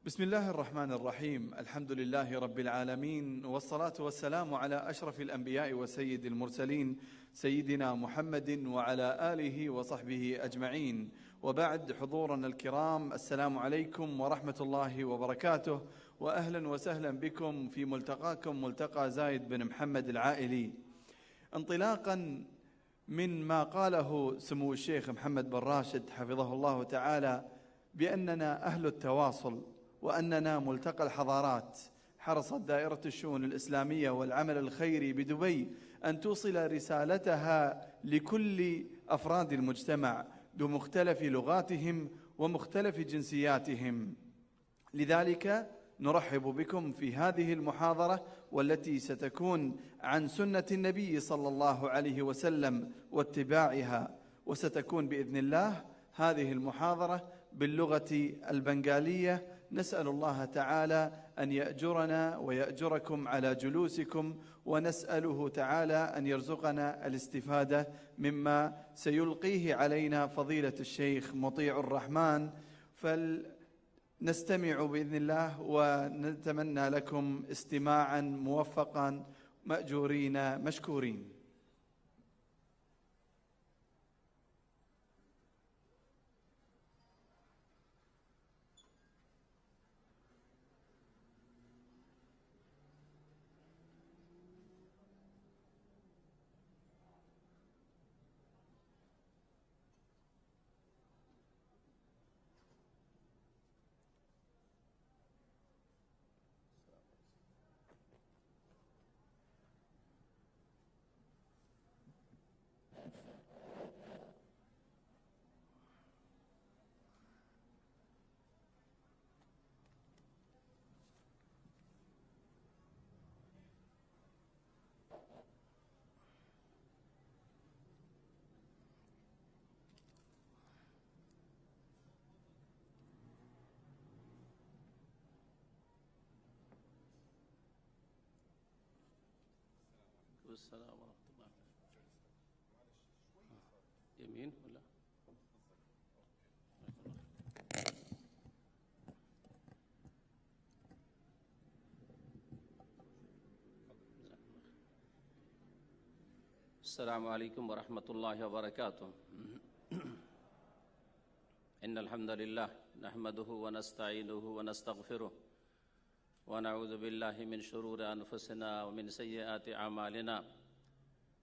بسم الله الرحمن الرحيم. الحمد لله رب العالمين، والصلاة والسلام على أشرف الأنبياء وسيد المرسلين سيدنا محمد وعلى آله وصحبه أجمعين. وبعد، حضورنا الكرام، السلام عليكم ورحمة الله وبركاته، وأهلا وسهلا بكم في ملتقاكم ملتقى زايد بن محمد العائلي. انطلاقا من ما قاله سمو الشيخ محمد بن راشد حفظه الله تعالى بأننا أهل التواصل وأننا ملتقى الحضارات، حرصت دائرة الشؤون الإسلامية والعمل الخيري بدبي أن توصل رسالتها لكل أفراد المجتمع بمختلف لغاتهم ومختلف جنسياتهم. لذلك نرحب بكم في هذه المحاضرة، والتي ستكون عن سنة النبي صلى الله عليه وسلم واتباعها، وستكون بإذن الله هذه المحاضرة باللغة البنغالية. نسأل الله تعالى أن يأجرنا ويأجركم على جلوسكم، ونسأله تعالى أن يرزقنا الاستفادة مما سيلقيه علينا فضيلة الشيخ مطيع الرحمن. فلنستمع بإذن الله، ونتمنى لكم استماعا موفقا مأجورين مشكورين. السلام ورحمة الله. يمين ولا؟ السلام عليكم ورحمة الله وبركاته. إن الحمد لله نحمده ونستعينه ونستغفره، ونعوذ بالله من شرور أنفسنا ومن سيئات أعمالنا.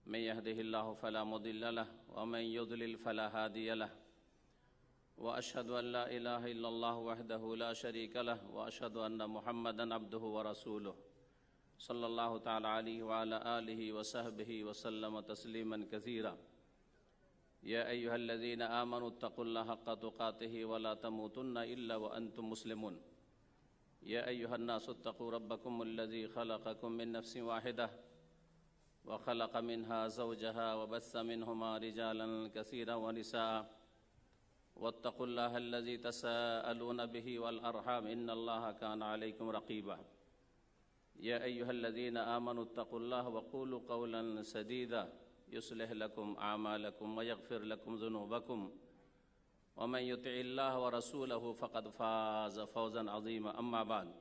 من يهده الله فلا مضل له، ومن يضلل فلا هادي له. وأشهد أن لا إله إلا الله وحده لا شريك له، وأشهد أن محمدا عبده ورسوله صلى الله تعالى عليه وعلى آله وصحبه وسلم تسليما كثيرا. يا أيها الذين آمنوا اتقوا الله حق تقاته ولا تموتن إلا وأنتم مسلمون. يا أيها الناس اتقوا ربكم الذي خلقكم من نفس واحدة وخلق منها زوجها وبث منهما رجالا كثيرا ونساء، واتقوا الله الذي تساءلون به والأرحام إن الله كان عليكم رقيبا. يا أيها الذين آمنوا اتقوا الله وقولوا قولا سديدا يصلح لكم أعمالكم ويغفر لكم ذنوبكم، ومن يطع الله ورسوله فقد فاز فوزا عظيما. أما بعد،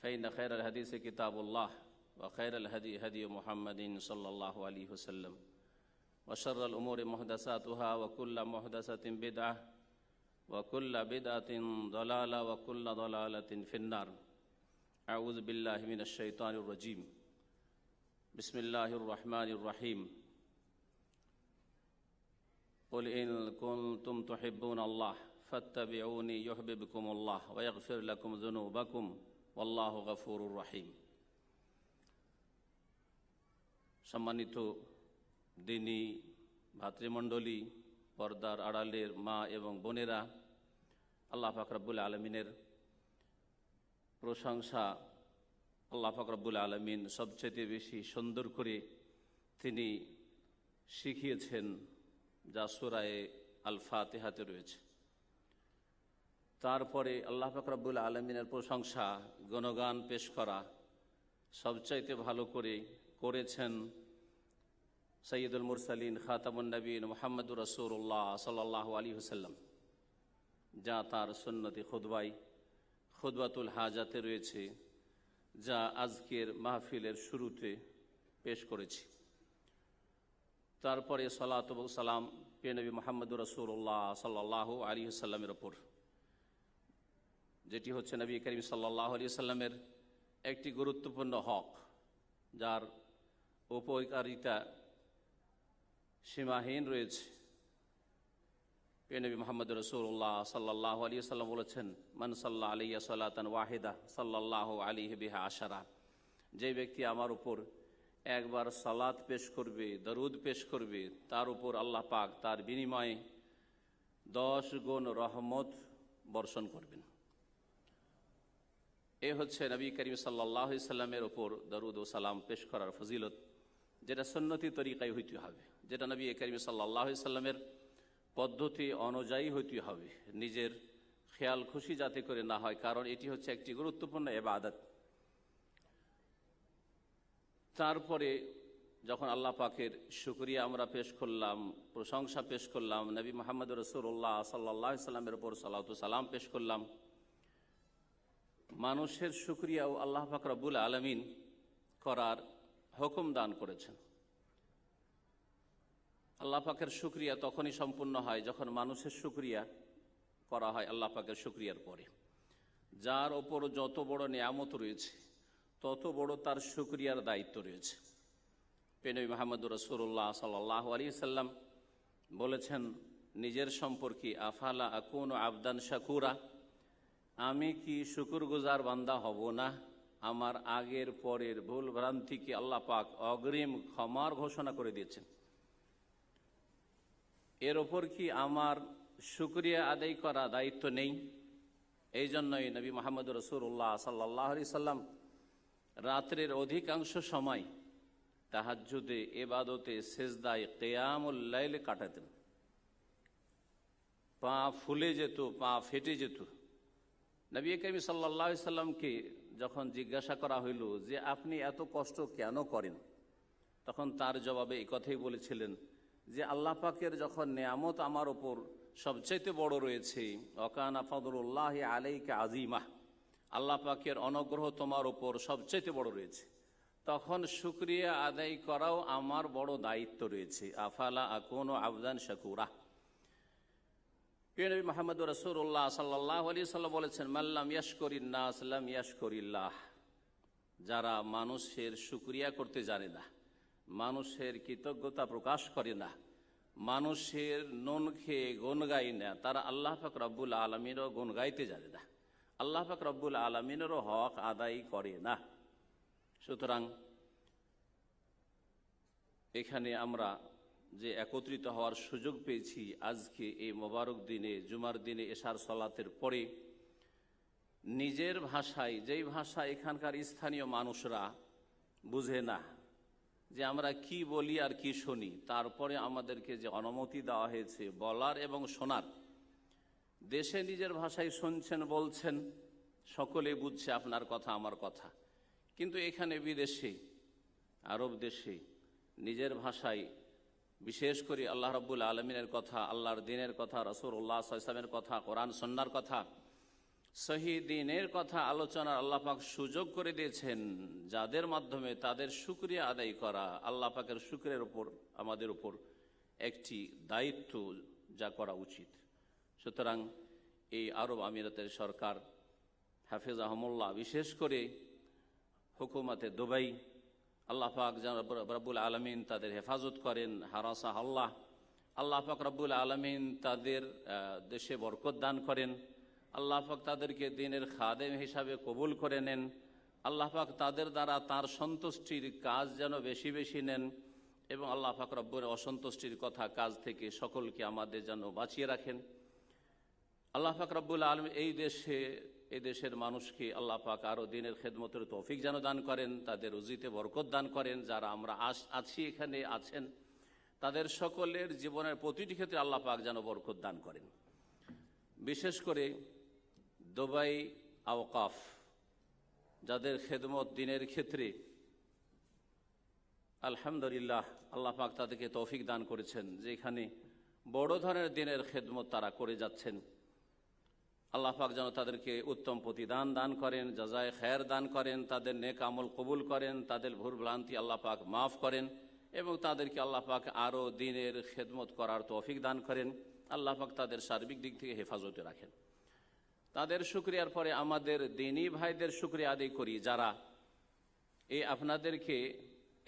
فإن خير الحديث كتاب الله، وخير الهدي هدي محمد صلى الله عليه وسلم، وشر الأمور محدثاتها، وكل محدثة بدعة، وكل بدعة ضلالة، وكل ضلالة في النار. أعوذ بالله من الشيطان الرجيم. بسم الله الرحمن الرحيم. قل إن كنتم تحبون الله فاتبعوني يحببكم الله ويغفر لكم ذنوبكم والله غفور رحيم. সম্মানিত দিনী ভাতৃমণ্ডলী, পর্দার আড়ালের মা এবং বোনেরা, আল্লাহ পাক রব্বুল আলমিনের প্রশংসা। আল্লাহ পাক রব্বুল আলমিন সবচেয়ে বেশি সুন্দর করে তিনি শিখিয়েছেন, যা সূরায়ে আল ফাতিহাতে রয়েছে। তারপরে আল্লাহ পাক রব্বুল আলমিনের প্রশংসা, গুণগান পেশ করা সবচাইতে ভালো করে করেছেন সৈয়দুল মুরসালিন খাতামুন নবীন মুহাম্মদুর রাসূলুল্লাহ সাল্লাল্লাহু আলাইহি ওয়াসাল্লাম, যা তার সুন্নতি খুতবায় খুতবাতুল হাজাতে রয়েছে, যা আজকের মাহফিলের শুরুতে পেশ করেছি। তারপরে সালাত ও সালাম প্রিয় নবী মুহাম্মদুর রাসূলুল্লাহ সাল্লাল্লাহু আলাইহি ওয়াসাল্লামের ওপর, যেটি হচ্ছে নবী করিম সাল্লাল্লাহু আলাইহি ওয়াসাল্লামের একটি গুরুত্বপূর্ণ হক, যার উপকারিতা সীমাহীন রয়েছে। প্রিয় নবী মুহাম্মদুর রাসূলুল্লাহ সাল্লাল্লাহু আলাইহি ওয়াসাল্লাম বলেছেন, মান সাল্লা আলাইয়া সালাতান ওয়াহিদা সাল্লাল্লাহু আলাইহি বিহা আশারা, যে ব্যক্তি আমার উপর একবার সালাত পেশ করবে, দরুদ পেশ করবে, তার উপর আল্লাহ পাক তার বিনিময়ে 10 গুণ রহমত বর্ষণ করবেন। এ হচ্ছে নবী করিম সাল্লাল্লাহু আলাইহি সাল্লামের ওপর দরুদ ও সালাম পেশ করার ফজিলত, যেটা সুন্নতি তরিকায় হইতে হবে, যেটা নবী করিম সাল্লাল্লাহু আলাইহি সাল্লামের পদ্ধতি অনুযায়ী হইতে হবে, নিজের খেয়াল খুশি যাতে করে না হয়, কারণ এটি হচ্ছে একটি গুরুত্বপূর্ণ ইবাদত। তারপরে যখন আল্লাহ পাকের শুকরিয়া আমরা পেশ করলাম, প্রশংসা পেশ করলাম, নবী মুহাম্মদ রাসূলুল্লাহ সাল্লাল্লাহু আলাইহি সাল্লামের উপর সালাত ও সালাম পেশ করলাম, মানুষের শুকরিয়াও আল্লাহ পাক রব্বুল আলামিন করার হুকুম দান করেছেন। আল্লাহ পাকের শুকরিয়া তখনই সম্পূর্ণ হয় যখন মানুষের শুকরিয়া করা হয় আল্লাহ পাকের শুকরিয়ার পরে। যার ওপর যত বড় নিয়ামত রয়েছে তত বড় তার শুকরিয়ার দায়িত্ব রয়েছে। নবী মুহাম্মদুর রাসূলুল্লাহ সাল্লাল্লাহু আলাইহি সাল্লাম বলেছেন নিজের সম্পর্কে, আফালা আকুনু আবদান শাকুরা, আমি কি শুকরগুজার বান্দা হব না? আমার আগের পরের ভুল ভ্রান্তিকে আল্লাহ পাক অগ্রিম ক্ষমার ঘোষণা করে দিয়েছেন। এর ওপর কি আমার শুকরিয়া আদায় করা দায়িত্ব নেই? এই জন্যই নবী মুহাম্মদুর রাসূলুল্লাহ সাল্লাল্লাহু আলাইহি সাল্লাম রাত্রের অধিকাংশ সময় তাহাজ্জুদে, ইবাদতে, সিজদায়, কিয়ামুল লাইল কাটাতেন। পা ফুলে যেত, পা ফেটে যেত। নবী করিম সাল্লাল্লাহু আলাইহি সাল্লামকে যখন জিজ্ঞাসা করা হইল যে আপনি এত কষ্ট কেন করেন, তখন তার জবাবে এই কথাই বলেছিলেন যে আল্লাহ পাকের যখন নেয়ামত আমার ওপর সবচাইতে বড় রয়েছে, ওয়াকানা ফাদলুল্লাহি আলাইকা আযীমা, আল্লাহ পাকের অনুগ্রহ তোমার ওপর সবচাইতে বড় রয়েছে, তখন শুকরিয়া আদায় করাও আমার বড় দায়িত্ব রয়েছে। আফালা আকুনু আবদান শাকুরা। প্রিয় নবী মুহাম্মদুর রাসূলুল্লাহ সাল্লাল্লাহু আলাইহি সাল্লাম বলেছেন, মাল্লাম ইয়াশকুরিন নাস লাম ইয়াশকুরিল্লাহ, যারা মানুষের শুকরিয়া করতে জানে না, মানুষের কৃতজ্ঞতা প্রকাশ করে না, মানুষের নুন খেয়ে গুণ গায় না, তারা আল্লাহ পাক রব্বুল আলামিনেরও গুণ গাইতে জানে না, আল্লাহ পাক রব্বুল আলামিনেরও হক আদায় করে না। সুতরাং এখানে আমরা যে একত্রিত হওয়ার সুযোগ পেয়েছি আজকে এই মোবারক দিনে, জুমার দিনে, এশার সালাতের পরে, নিজের ভাষায়, যেই ভাষা এখানকার স্থানীয় মানুষরা বুঝে না, যে আমরা কি বলি আর কি শুনি, তারপরে আমাদেরকে যে অনুমতি দেওয়া হয়েছে বলার এবং শোনার, দেশে নিজের ভাষায় শুনছেন, বলছেন, সকলে বুঝছে আপনার কথা আমার কথা, কিন্তু এখানে বিদেশে, আরব দেশে নিজের ভাষায়, বিশেষ করে আল্লাহ রাব্বুল আলামিনের কথা, আল্লাহর দ্বীনের কথা, রাসূলুল্লাহ সাল্লাল্লাহু আলাইহি ওয়াসাল্লামের কথা, কোরআন সুন্নাহর কথা, সহি দ্বীনের কথা আলোচনার আল্লাহ পাক সুযোগ করে দিয়েছেন, যাদের মাধ্যমে তাদের শুকরিয়া আদায় করা আল্লাহ পাকের শুকরের উপর, আমাদের উপর একটি দায়িত্ব, যা করা উচিত। সুতরাং এই আরব আমিরাতের সরকার হাফেজাহুমুল্লাহ, বিশেষ করে হুকুমতে দুবাই, আল্লাহ পাক রব্বুল আলামিন তাদের হেফাজত করেন, হারাসা আল্লাহ, আল্লাহ পাক রব্বুল আলামিন তাদের দেশে বরকত দান করেন, আল্লাহ পাক তাদেরকে দ্বীনের খাদেম হিসাবে কবুল করে নেন, আল্লাহ পাক তাদের দ্বারা তার সন্তুষ্টির কাজ যেন বেশি বেশি নেন, এবং আল্লাহ পাক রব্বুল অসন্তুষ্টির কথা, কাজ থেকে সকলকে আমাদের যেন বাঁচিয়ে রাখেন। আল্লাহ পাক রব্বুল আলামিন এই দেশের মানুষকে আল্লাহ পাক আরও দ্বীনের খেদমতের তৌফিক যেন দান করেন, তাদের রুজিতে বরকত দান করেন। যারা আমরা আছি, এখানে আছেন, তাদের সকলের জীবনের প্রতিটি ক্ষেত্রে আল্লাহ পাক যেন বরকত দান করেন। বিশেষ করে দুবাই আওকাফ, যাদের খেদমত দ্বীনের ক্ষেত্রে আলহামদুলিল্লাহ আল্লাহ পাক তাদেরকে তৌফিক দান করেছেন, যে এখানে বড় ধরনের দ্বীনের খেদমত তারা করে যাচ্ছেন। আল্লাহ পাক যেন তাদেরকে উত্তম প্রতিদান দান করেন, জাযায়ে খায়ের দান করেন, তাদের নেক আমল কবুল করেন, তাদের ভুল ভ্রান্তি আল্লাহ পাক মাফ করেন এবং তাদেরকে আল্লাহ পাক আরও দ্বীনের খেদমত করার তৌফিক দান করেন। আল্লাহ পাক তাদের সার্বিক দিক থেকে হেফাজতে রাখেন। তাদের শুকরিয়ার পরে আমাদের দ্বীনী ভাইদের শুকরিয়া আদায় করি, যারা এই আপনাদেরকে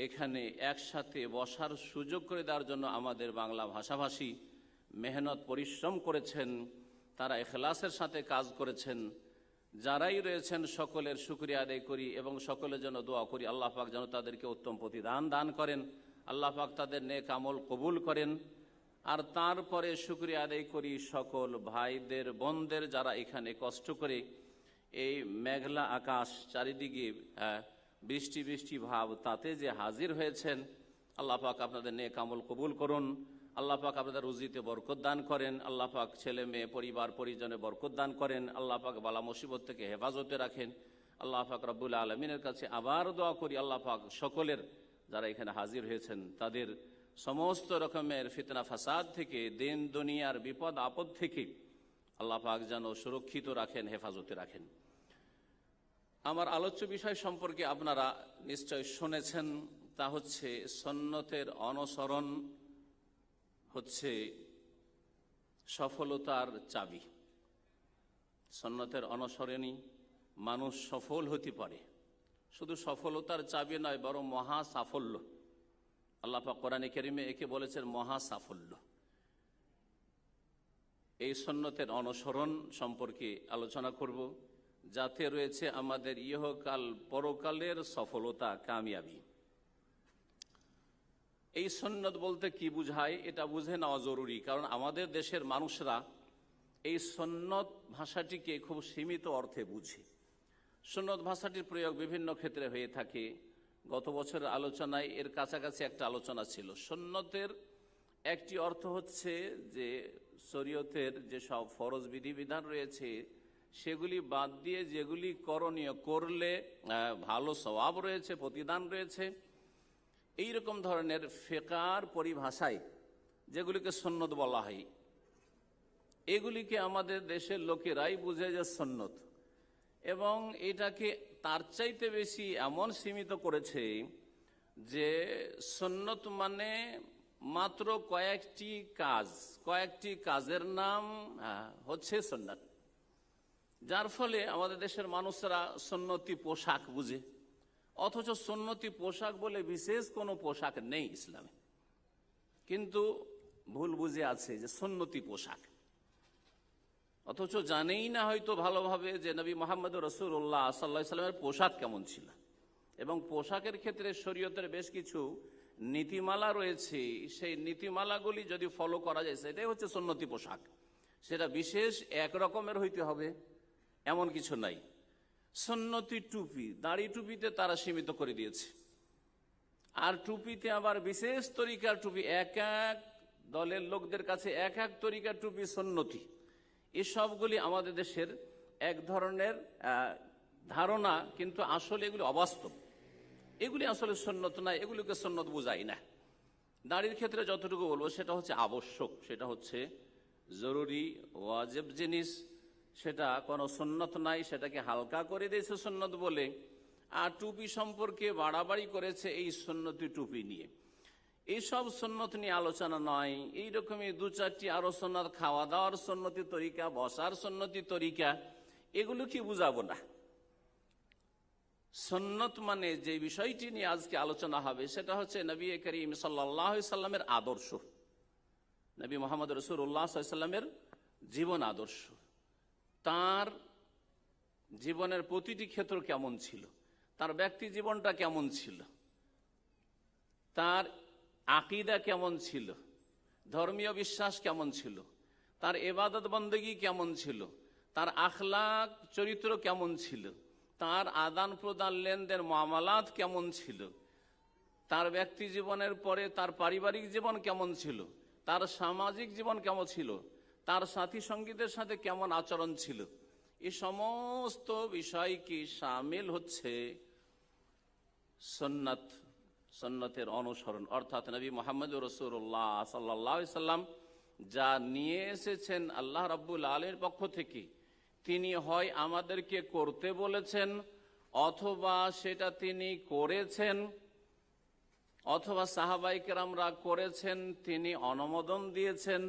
এখানে একসাথে বসার সুযোগ করে দেওয়ার জন্য আমাদের বাংলা ভাষাভাষী মেহনত পরিশ্রম করেছেন, তারা ইখলাসের সাথে কাজ করেছেন। যারাই রয়েছেন সকলের শুকরিয়া আদায় করি এবং সকলের জন্য দোয়া করি আল্লাহ পাক যেন তাদেরকে উত্তম প্রতিদান দান করেন, আল্লাহ পাক তাদের নেক আমল কবুল করেন। আর তারপরে শুকরিয়া আদায় করি সকল ভাইদের বোনদের যারা এখানে কষ্ট করে এই মেঘলা আকাশ, চারিদিকে বৃষ্টি বৃষ্টি ভাব, তাতে যে হাজির হয়েছেন। আল্লাহ পাক আপনাদের নেক আমল কবুল করুন, আল্লাহ পাক আপনাদের রুজিতে বরকত দান করেন, আল্লাহ পাক ছেলে মেয়ে পরিবার পরিজনে বরকত দান করেন, আল্লাহ পাক বালা মুসিবত থেকে হেফাজতে রাখেন। আল্লাহ পাক রব্বুল আলমিনের কাছে আবার দোয়া করি আল্লাহ পাক সকলের যারা এখানে হাজির হয়েছেন তাদের সমস্ত রকমের ফিতনা ফাসাদ থেকে, দিন দুনিয়ার বিপদ আপদ থেকে আল্লাহ পাক যেন সুরক্ষিত রাখেন, হেফাজতে রাখেন। আমার আলোচ্য বিষয় সম্পর্কে আপনারা নিশ্চয় শুনেছেন, তা হচ্ছে সুন্নতের অনুসরণ হচ্ছে সফলতার চাবি। সুন্নতের অনুসরণই মানুষ সফল হতে পারে। শুধু সফলতার চাবি নয়, বরং মহা সাফল্য। আল্লাহ পাক কোরআনে কারিমে একে বলেছেন মহা সাফল্য। এই সুন্নতের অনুসরণ সম্পর্কে আলোচনা করব, যাতে রয়েছে আমাদের ইহকাল পরকালের সফলতা, কামিয়াবি। এই সুন্নত বলতে কি বুঝায় এটা বুঝে নেওয়া জরুরি, কারণ আমাদের দেশের মানুষরা এই সুন্নত ভাষাটিকে খুব সীমিত অর্থে বুঝে। সুন্নত ভাষাটির প্রয়োগ বিভিন্ন ক্ষেত্রে হয়ে থাকে। গত বছরের আলোচনায় এর কাছাকাছি একটা আলোচনা ছিল। সুন্নতের একটি অর্থ হচ্ছে যে শরীয়তের যে সব ফরজ বিধিবিধান রয়েছে সেগুলি বাদ দিয়ে যেগুলি করণীয়, করলে ভালো সওয়াব রয়েছে, প্রতিদান রয়েছে, এই রকম ধরনের ফিকহের পরিভাষায় যেগুলিকে সুন্নত বলা হয়, এগুলিকে আমাদের দেশের লোকেরাই বুঝে যে সুন্নত, এবং এটাকে তার চাইতে বেশি এমন সীমিত করেছে যে সুন্নত মানে মাত্র কয়েকটি কাজ, কয়েকটি কাজের নাম হচ্ছে সুন্নত। যার ফলে আমাদের দেশের মানুষরা সুন্নতি পোশাক বুঝে, অথচ সুন্নতি পোশাক বলে বিশেষ কোনো পোশাক নেই ইসলামে, কিন্তু ভুল বুঝে আছে যে সুন্নতি পোশাক। অথচ জানেই না হয়তো ভালোভাবে যে নবী মুহাম্মদ রাসূলুল্লাহ সাল্লাল্লাহু আলাইহি সাল্লামের পোশাক কেমন ছিল, এবং পোশাকের ক্ষেত্রে শরীয়তের বেশ কিছু নীতিমালা রয়েছে। সেই নীতিমালাগুলি যদি ফলো করা যায় সেটাই হচ্ছে সুন্নতি পোশাক। সেটা বিশেষ এক রকমের হইতে হবে এমন কিছু নাই। সুন্নতি টুপি, দাড়ি টুপিতে তারা সীমিত করে দিয়েছে, আর টুপিতে আবার বিশেষ তরিকার টুপি, এক এক দলের লোকদের কাছে এক এক তরিকার টুপি সুন্নতি। এসবগুলি আমাদের দেশের এক ধরনের ধারণা, কিন্তু আসলে এগুলি অবাস্তব। এগুলি আসলে সুন্নত না, এগুলিকে সুন্নত বোঝাই না। দাড়ির ক্ষেত্রে যতটুকু বলবো সেটা হচ্ছে আবশ্যক, সেটা হচ্ছে জরুরি ওয়াজিব জিনিস, সেটা কোনো সুন্নত নাই, সেটাকে হালকা করে দিয়েছে সুন্নত বলে। আর টুপি সম্পর্কে বাড়াবাড়ি করেছে এই সুন্নতি টুপি নিয়ে। এইসব সুন্নত নিয়ে আলোচনা নয়। এইরকমই দু চারটি আরো সুন্নত, খাওয়া দাওয়ার সুন্নতি তরিকা, বসার সুন্নতি তরিকা, এগুলো কি বুঝাবো না? সুন্নত মানে যে বিষয়টি নিয়ে আজকে আলোচনা হবে সেটা হচ্ছে নবী করিম সাল্লাল্লাহু আলাইহি সাল্লামের আদর্শ, নবী মুহাম্মদ রাসূলুল্লাহ সাল্লাল্লাহু আলাইহি সাল্লামের জীবন আদর্শ। তার জীবনের প্রতিটি ক্ষেত্র কেমন ছিল, তার ব্যক্তি জীবনটা কেমন ছিল, তার আকীদা কেমন ছিল, ধর্মীয় বিশ্বাস কেমন ছিল, তার ইবাদত বন্দেগী কেমন ছিল, তার আখলাক চরিত্র কেমন ছিল, তার আদান প্রদান লেনদেন মামলাত কেমন ছিল, তার ব্যক্তি জীবনের পরে তার পারিবারিক জীবন কেমন ছিল, তার সামাজিক জীবন কেমন ছিল, তার সাথী সঙ্গীদের সাথে কেমন আচরণ ছিল, এই সমস্ত বিষয় কি শামিল হচ্ছে সুন্নাত, সুন্নতের অনুসরণ। অর্থাৎ নবী মুহাম্মদ রাসূলুল্লাহ সাল্লাল্লাহু আলাইহি সাল্লাম যা নিয়ে এসেছেন আল্লাহ রাব্বুল আলামিনের পক্ষ থেকে, তিনি হয় আমাদেরকে করতে বলেছেন, অথবা সেটা তিনি করেছেন, অথবা সাহাবায়ে কেরামরা করেছেন, তিনি অনুমোদন দিয়েছেন,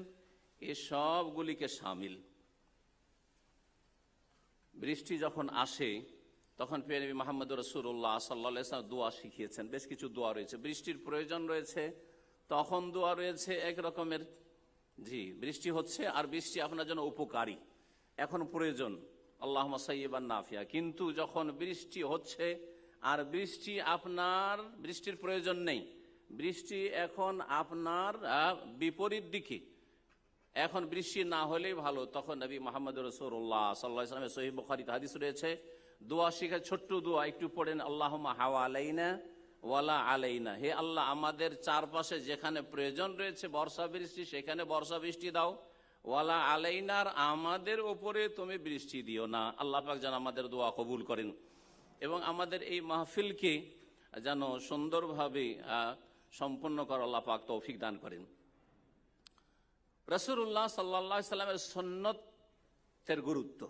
এসবগুলিকে শামিল। বৃষ্টি যখন আসে তখন প্রিয় নবী মুহাম্মদ রাসূলুল্লাহ সাল্লাল্লাহু আলাইহি ওয়াসাল্লাম দোয়া শিখিয়েছেন। বেশ কিছু দোয়া রয়েছে। বৃষ্টির প্রয়োজন রয়েছে তখন দোয়া রয়েছে এক রকমের, বৃষ্টি হচ্ছে আর বৃষ্টি আপনার জন্য উপকারী, এখন প্রয়োজন, আল্লাহুম্মা সাইয়্যিবান নাফিয়া। কিন্তু যখন বৃষ্টি হচ্ছে আর বৃষ্টির প্রয়োজন নেই, বৃষ্টি এখন আপনার বিপরীত দিকে, এখন বৃষ্টি না হলেই ভালো, তখন নবী মুহাম্মদ রাসূলুল্লাহ সাল্লাল্লাহু আলাইহি ওয়াসাল্লামের সহিহ বুখারীতে হাদিস রয়েছে, দোয়া শিখে, ছোট্ট দোয়া, একটু পড়েন, আল্লাহুম্মা হাওয়ালাইনা ওয়ালা আলাইনা, হে আল্লাহ আমাদের চারপাশে যেখানে প্রয়োজন রয়েছে বর্ষা বৃষ্টি সেখানে বর্ষা বৃষ্টি দাও, ওয়ালা আলাইনার আমাদের ওপরে তুমি বৃষ্টি দিও না। আল্লাহ পাক যেন আমাদের দোয়া কবুল করেন এবং আমাদের এই মাহফিলকে যেন সুন্দরভাবে সম্পন্ন করার আল্লাহ পাক তৌফিক দান করেন। রাসূলুল্লাহ সাল্লাল্লাহু আলাইহি সাল্লামের সুন্নতের গুরুত্ব।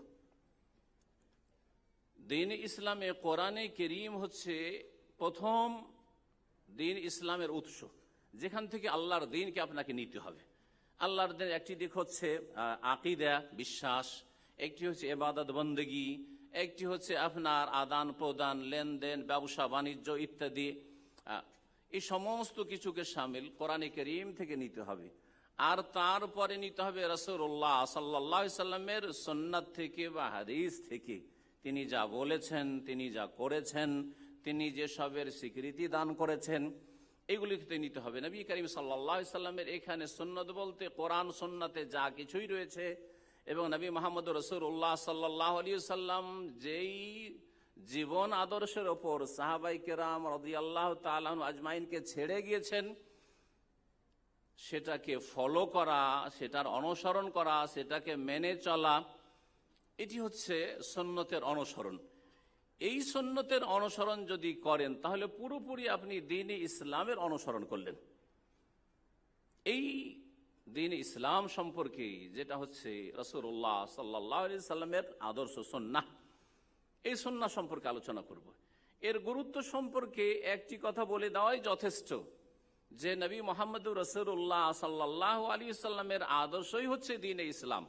দ্বীন ইসলামে কোরআনে কারীম হচ্ছে প্রথম দ্বীন ইসলামের উৎস, যেখান থেকে আল্লাহর দ্বীনকে আপনাকে নিতে হবে। আল্লাহর দ্বীনের একটি দিক হচ্ছে আকীদা, বিশ্বাস, একটি হচ্ছে ইবাদত বন্দেগী, একটি হচ্ছে আপনার আদান প্রদান, লেনদেন, ব্যবসা বাণিজ্য ইত্যাদি। এই সমস্ত কিছুকে শামিল কোরআনে কারীম থেকে নিতে হবে। আর তারপরে নিতে হবে রাসূলুল্লাহ সাল্লাল্লাহু আলাইহি সাল্লামের সুন্নাত থেকে বা হাদিস থেকে। তিনি যা বলেছেন, তিনি যা করেছেন, তিনি যে সবের স্বীকৃতি দান করেছেন, এগুলিকে নিতে হবে। নবী করিম সাল্লাল্লাহু আলাইহি সাল্লামের এখানে সুন্নত বলতে কোরআন সুন্নাতে যা কিছুই রয়েছে, এবং নবী মুহাম্মদ রাসূলুল্লাহ সাল্লাল্লাহু আলাইহি সাল্লাম যেই জীবন আদর্শের ওপর সাহাবায়ে কেরাম রাদিয়াল্লাহু তাআলা আনহু আজমাইনকে ছেড়ে গিয়েছেন, সেটাকে ফলো করা, সেটার অনুসরণ করা, সেটাকে মেনে চলা, এটি হচ্ছে সুন্নতের অনুসরণ। এই সুন্নতের অনুসরণ যদি করেন তাহলে পুরোপুরি আপনি দ্বীন ইসলামের অনুসরণ করলেন। এই দ্বীন ইসলাম সম্পর্কে যেটা হচ্ছে রাসূলুল্লাহ সাল্লাল্লাহু আলাইহি সাল্লামের আদর্শ সুন্নাহ, এই সুন্নাহ সম্পর্কে আলোচনা করব। এর গুরুত্ব সম্পর্কে একটি কথা বলে দেওয়াই যথেষ্ট, যে নবী মুহাম্মদুর রাসূলুল্লাহ সাল্লাল্লাহু আলাইহি সাল্লামের আদর্শই হচ্ছে দ্বীন ইসলাম।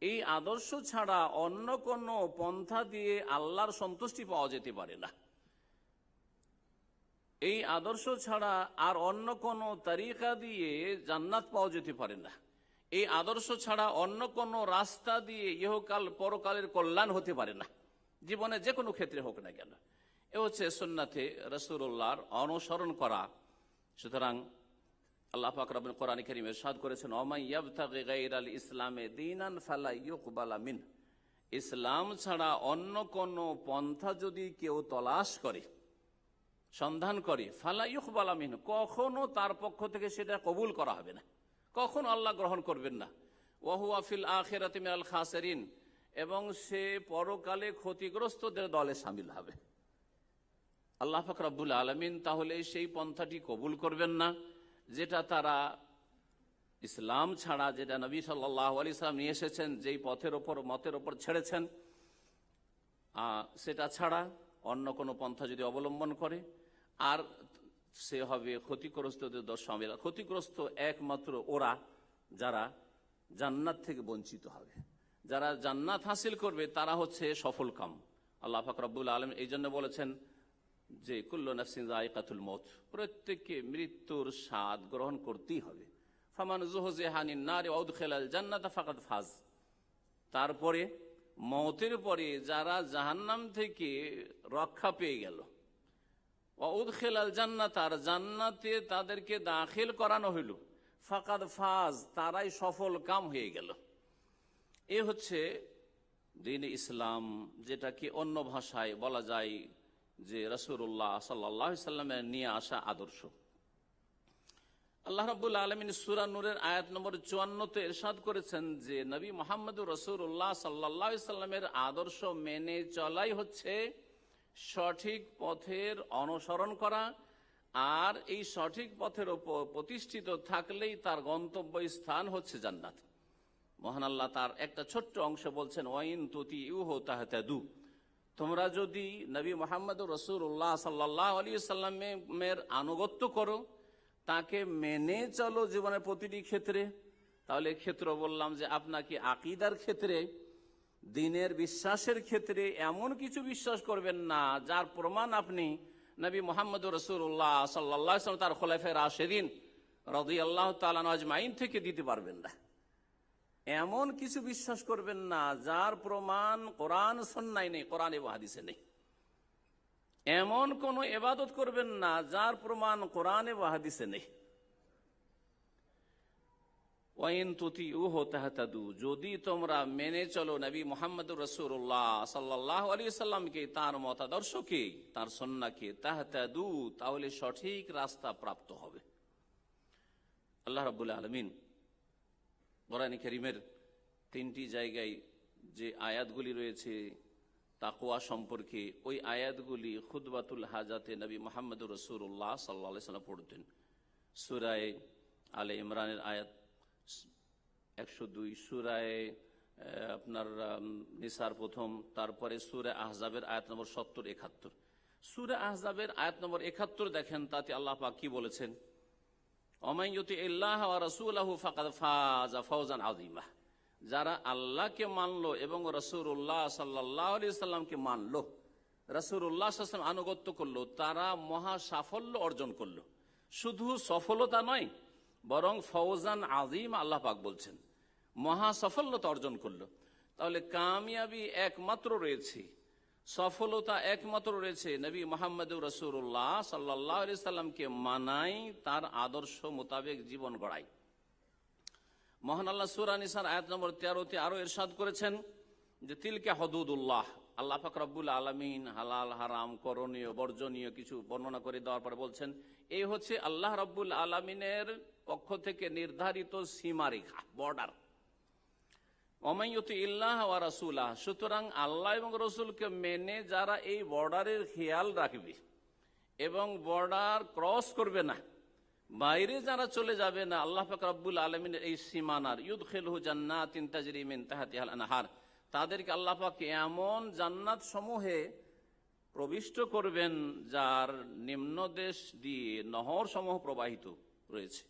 এই আদর্শ ছাড়া অন্য কোন পন্থা দিয়ে আল্লাহর সন্তুষ্টি পাওয়া যেতে পারে না। এই আদর্শ ছাড়া আর অন্য কোন তরিকা দিয়ে জান্নাত পাওয়া যেতে পারে না। এই আদর্শ ছাড়া অন্য কোন রাস্তা দিয়ে ইহকাল পরকালের কল্যাণ হতে পারে না, জীবনে যে কোনো ক্ষেত্রে হোক না কেন। এ হচ্ছে সুন্নাতে রাসূলুল্লাহর অনুসরণ করা। সুতরাং আল্লাহ পাক রব্বুল কোরআনে কারীমে ইরশাদ করেছেন, ওয়ামান ইয়াবতাগি গায়রাল ইসলামে দীনান ফালা ইউকবালা মিন, ইসলাম ছাড়া অন্য কোন পন্থা যদি কেউ তলাশ করে, সন্ধান করে, ফালা ইউকবালা মিন, কখনো তার পক্ষ থেকে সেটা কবুল করা হবে না, কখনো আল্লাহ গ্রহণ করবেন না। ওয়া হুয়া ফিল আখিরাতি মিনাল খাসিরিন, এবং সে পরকালে ক্ষতিগ্রস্তদের দলে শামিল হবে। আল্লাহ পাক রব্বুল আলামিন তাহলে সেই পন্থাটি কবুল করবেন না যেটা তারা ইসলাম ছাড়া, যেটা নবী সাল্লাল্লাহু আলাইহি সাল্লাম নিয়ে এসেছেন, যেই পথের ওপর মতের ওপর ছেড়েছেন, সেটা ছাড়া অন্য কোনো পন্থা যদি অবলম্বন করে, আর সে হবে ক্ষতিগ্রস্তদের দল শামিল। ক্ষতিগ্রস্ত একমাত্র ওরা যারা জান্নাত থেকে বঞ্চিত হবে। যারা জান্নাত হাসিল করবে তারা হচ্ছে সফল কাম। আল্লাহ পাক রব্বুল আলামিন এই জন্য বলেছেন যে কুল্লু নাফসিন যায়কাতুল মউত, প্রত্যেককে মৃত্যুর স্বাদ গ্রহণ করতেই হবে। ফামান যুহজিহা আনিন নারি ওয়া উদখিলাল জান্নাতা ফাকাদ ফাজ। তারপরে মওতের পরে যারা জাহান্নাম থেকে রক্ষা পেয়ে গেল, ওয়া উদখিলাল জান্নাত, আর জান্নাতে তাদেরকে দাখিল করানো হইল, ফাকাদ ফাজ, তারাই সফল কাম হয়ে গেল। এ হচ্ছে দ্বীন ইসলাম, যেটাকে অন্য ভাষায় বলা যায় যে রাসূলুল্লাহ সাল্লাল্লাহু আলাইহি সাল্লামের নিয়ে আসা আদর্শ। আল্লাহ রাব্বুল আলামিন সূরা নূরের আয়াত নম্বর 54 তে ইরশাদ করেছেন যে নবী মুহাম্মদুর রাসূলুল্লাহ সাল্লাল্লাহু আলাইহি সাল্লামের আদর্শ মেনে চলাই হচ্ছে সঠিক পথের অনুসরণ করা, আর এই সঠিক পথের উপর প্রতিষ্ঠিত থাকলেই তার গন্তব্য স্থান হচ্ছে জান্নাত। মহান আল্লাহ তার একটা ছোট্ট অংশ বলছেন, ওয়াইন তুতিউহু তাহতাদু, তোমরা যদি নবী মুহাম্মদ রাসূলুল্লাহ সাল্লাল্লাহু আলাইহি সাল্লামের আনুগত্য করো, তাকে মেনে চলো জীবনের প্রতিটি ক্ষেত্রে। তাহলে ক্ষেত্র বললাম যে আপনাকে আকীদার ক্ষেত্রে, দ্বীনের বিশ্বাসের ক্ষেত্রে এমন কিছু বিশ্বাস করবেন না যার প্রমাণ আপনি নবী মুহাম্মদ রাসূলুল্লাহ সাল্লাল্লাহু আলাইহি ওয়াসাল্লাম তার খোলাফায়ে রাশিদিন রাদিয়াল্লাহু তাআলা আজমাইন থেকে দিতে পারবেন না। এমন কিছু বিশ্বাস করবেন না যার প্রমাণ কোরআন সুন্নায় নেই, কোরআন এবং হাদিসে নেই। এমন কোন ইবাদত করবেন না যার প্রমাণ কোরআন এবং হাদিসে নেই। ওয়াইন তুতিউহু তাহতাদু, যদি তোমরা মেনে চলো নবী মুহাম্মদ রাসূলুল্লাহ সাল্লাল্লাহু আলাইহি ওয়াসাল্লামকে, তার মতাদর্শকে, তার সুন্নাহকে, তাহতাদু, তাহলে সঠিক রাস্তা প্রাপ্ত হবে। আল্লাহ রাব্বুল আলামিন কোরআন কারীমের 3টি জায়গায় যে আয়াতগুলি রয়েছে তাকওয়া সম্পর্কে, ওই আয়াতগুলি খুতবাতুল হাজাতে নবী মুহাম্মদ রাসূলুল্লাহ সাল্লাল্লাহু আলাইহি ওয়াসাল্লাম পড়তেন। সূরা আলে ইমরানের আয়াত 102, সূরা আপনার নিসার প্রথম, তারপরে সূরা আহজাবের আয়াত নম্বর 70-71। সূরা আহজাবের আয়াত নম্বর 71 দেখেন, তাতে আল্লাহ পাক কি বলেছেন? ওমান ইউতিইল্লাহ ওয়া রাসূলাহু ফাকাদ ফাজা ফাওজান আযীমা, যারা আল্লাহকে মানলো এবং রাসূলুল্লাহ সাল্লাল্লাহু আলাইহি সাল্লামকে মানলো, রাসূলুল্লাহ সাল্লাল্লাহু আলাইহি ওয়াসাল্লাম আনুগত্য করলো, তারা মহা সাফল্য অর্জন করলো। শুধু সফলতা নয়, বরং ফওজান আযীম, আল্লাহ পাক বলছেন মহা সফলতা অর্জন করলো। তাহলে কামিয়াবি একমাত্র রয়েছে, সফলতা একমাত্র রয়েছে নবী মুহাম্মদুর রাসূলুল্লাহ সাল্লাল্লাহু আলাইহি সাল্লামকে মানাই, তার আদর্শ মোতাবেক জীবন গড়াই। মহান আল্লাহ সূরা নিসার আয়াত নম্বর 13-তে আরো ইরশাদ করেছেন যে তিলকা হুদুদুল্লাহ, আল্লাহ পাক রব্বুল আলামিন হালাল হারাম করণীয় বর্জনীয় কিছু বর্ণনা করে দেওয়ার পরে বলছেন এই হচ্ছে আল্লাহ রব্বুল আলামিনের পক্ষ থেকে নির্ধারিত সীমারেখা, বর্ডার। ওমান ইউতিইল্লাহ ওয়া রাসূলাহ, সুতরাং আল্লাহ এবং রাসূলকে মেনে যারা এই বর্ডারের খেয়াল রাখবে এবং বর্ডার ক্রস করবে না, বাইরে যারা চলে যাবে না আল্লাহ পাক রব্বুল আলামিনের এই সীমানার, ইউদখিলহু জান্নাতিন তাজরি মিন তাহতিহাল আনহার, তাদেরকে আল্লাহ পাক এমন জান্নাত সমূহে প্রবিষ্ট করবেন যার নিম্নদেশ দিয়ে নহর সমূহ প্রবাহিত রয়েছে।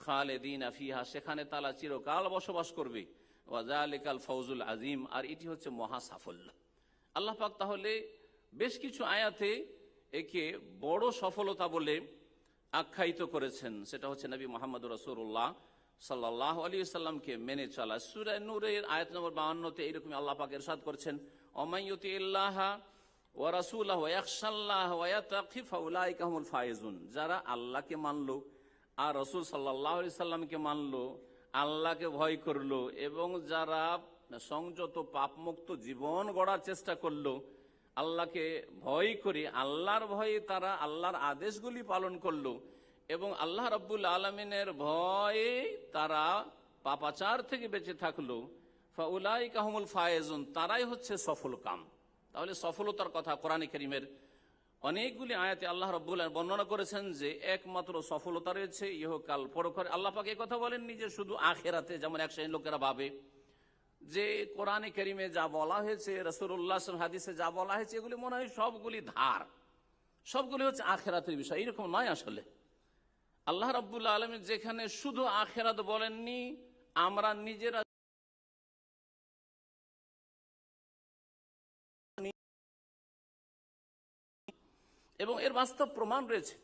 খালিদিনা ফিহা, সেখানে তারা চিরকাল বসবাস করবে। ওয়া যালিকাল ফাওজুল আযীম, আর এটি হচ্ছে মহা সাফল্য। আল্লাহ পাক তাহলে বেশ কিছু আয়াতে একে বড় সফলতা বলে আখ্যায়িত করেছেন, সেটা হচ্ছে নবী মুহাম্মদ রাসূলুল্লাহ সাল্লাল্লাহু আলাইহি ওয়াসাল্লামকে মেনে চলা। সূরা নূরের আয়াত নম্বর 52-তে এইরকম আল্লাহ পাক ইরশাদ করেছেন, ওমান ইউতিইল্লাহা ওয়া রাসূলাহু ওয়া ইয়াখশাল্লাহ ওয়া ইয়াত্তাকি ফাউলাইকা হুমুল ফায়েজুন, যারা আল্লাহকে মানলো আর রাসূল সাল্লাল্লাহু আলাইহি সাল্লামকে মানলো, আল্লাহকে ভয় করলো এবং যারা সংযত পাপমুক্ত জীবন গড়ার চেষ্টা করলো, আল্লাহকে ভয় করে আল্লাহর ভয়ে তারা আল্লাহর আদেশগুলি পালন করলো এবং আল্লাহ রাব্বুল আলামিনের ভয়ে তারা পাপাচার থেকে বেঁচে থাকলো, ফাউলাইকা হুমুল ফায়েজুন, তারাই হচ্ছে সফল কাম। তাহলে সফলতার কথা কোরআনে কারীমের অনেকগুলি আয়াতে আল্লাহ রাব্বুল আলামিন বর্ণনা করেছেন যে একমাত্র সফলতা রয়েছে ইহকাল পরকালে। আল্লাহ পাক এই কথা বলেননি যে শুধু আখিরাতে, যেমন এক শ্রেণীর লোকেরা ভাবে যে কোরআনে কারীমে যা বলা হয়েছে, রাসূলুল্লাহ সাল্লাল্লাহু আলাইহি ওয়াসাল্লাম হাদিসে যা বলা হয়েছে, এগুলি মনে হয় সবগুলি ধার, সবগুলি হচ্ছে আখিরাতের বিষয়। এরকম নয়। আসলে আল্লাহ রাব্বুল আলামিন যেখানে শুধু আখিরাত বলেননি, আমরা নিজেরা এবং এর বাস্তব প্রমাণ রয়েছে,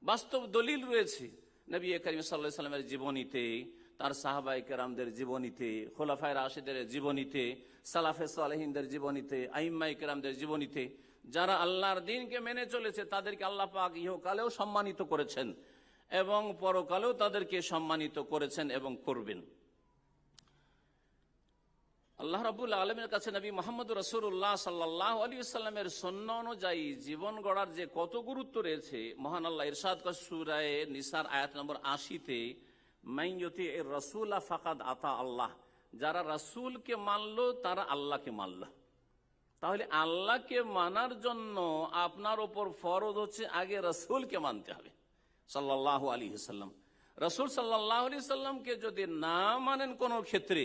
বাস্তব দলিল রয়েছে নবী করিম সাল্লাল্লাহু আলাইহি ওয়াসাল্লামের জীবনীতে, তার সাহাবায়ে কেরামদের জীবনীতে, খোলাফায়ে রাশিদের জীবনীতে, সালাফে সালেহিনদের জীবনীতে, আইম্মায়ে কেরামদের জীবনীতে। যারা আল্লাহর দ্বীনকে মেনে চলেছে তাদেরকে আল্লাহ পাক ইহকালেও সম্মানিত করেছেন এবং পরকালেও তাদেরকে সম্মানিত করেছেন এবং করবেন। আল্লাহ রাব্বুল আলামিনের কাছে নবী মুহাম্মদ রাসূলুল্লাহ সাল্লাল্লাহু আলাইহি ওয়াসাল্লামের সুন্নাহ অনুযায়ী জীবন গড়ার যে কত গুরুত্ব রয়েছে, মহান আল্লাহ ইরশাদ করেন সূরা নিসার আয়াত নম্বর 80-তে, মান ইউতিইর রাসূলা ফাকাদ আতা আল্লাহ, যারা রাসূলকে মানলো তারা আল্লাহকে মানলো। তাহলে আল্লাহকে মানার জন্য আপনার উপর ফরজ হচ্ছে আগে রাসূলকে মানতে হবে সাল্লাল্লাহু আলাইহি ওয়াসাল্লাম। রাসূল সাল্লাল্লাহু আলাইহি ওয়াসাল্লামকে যদি না মানেন কোন ক্ষেত্রে,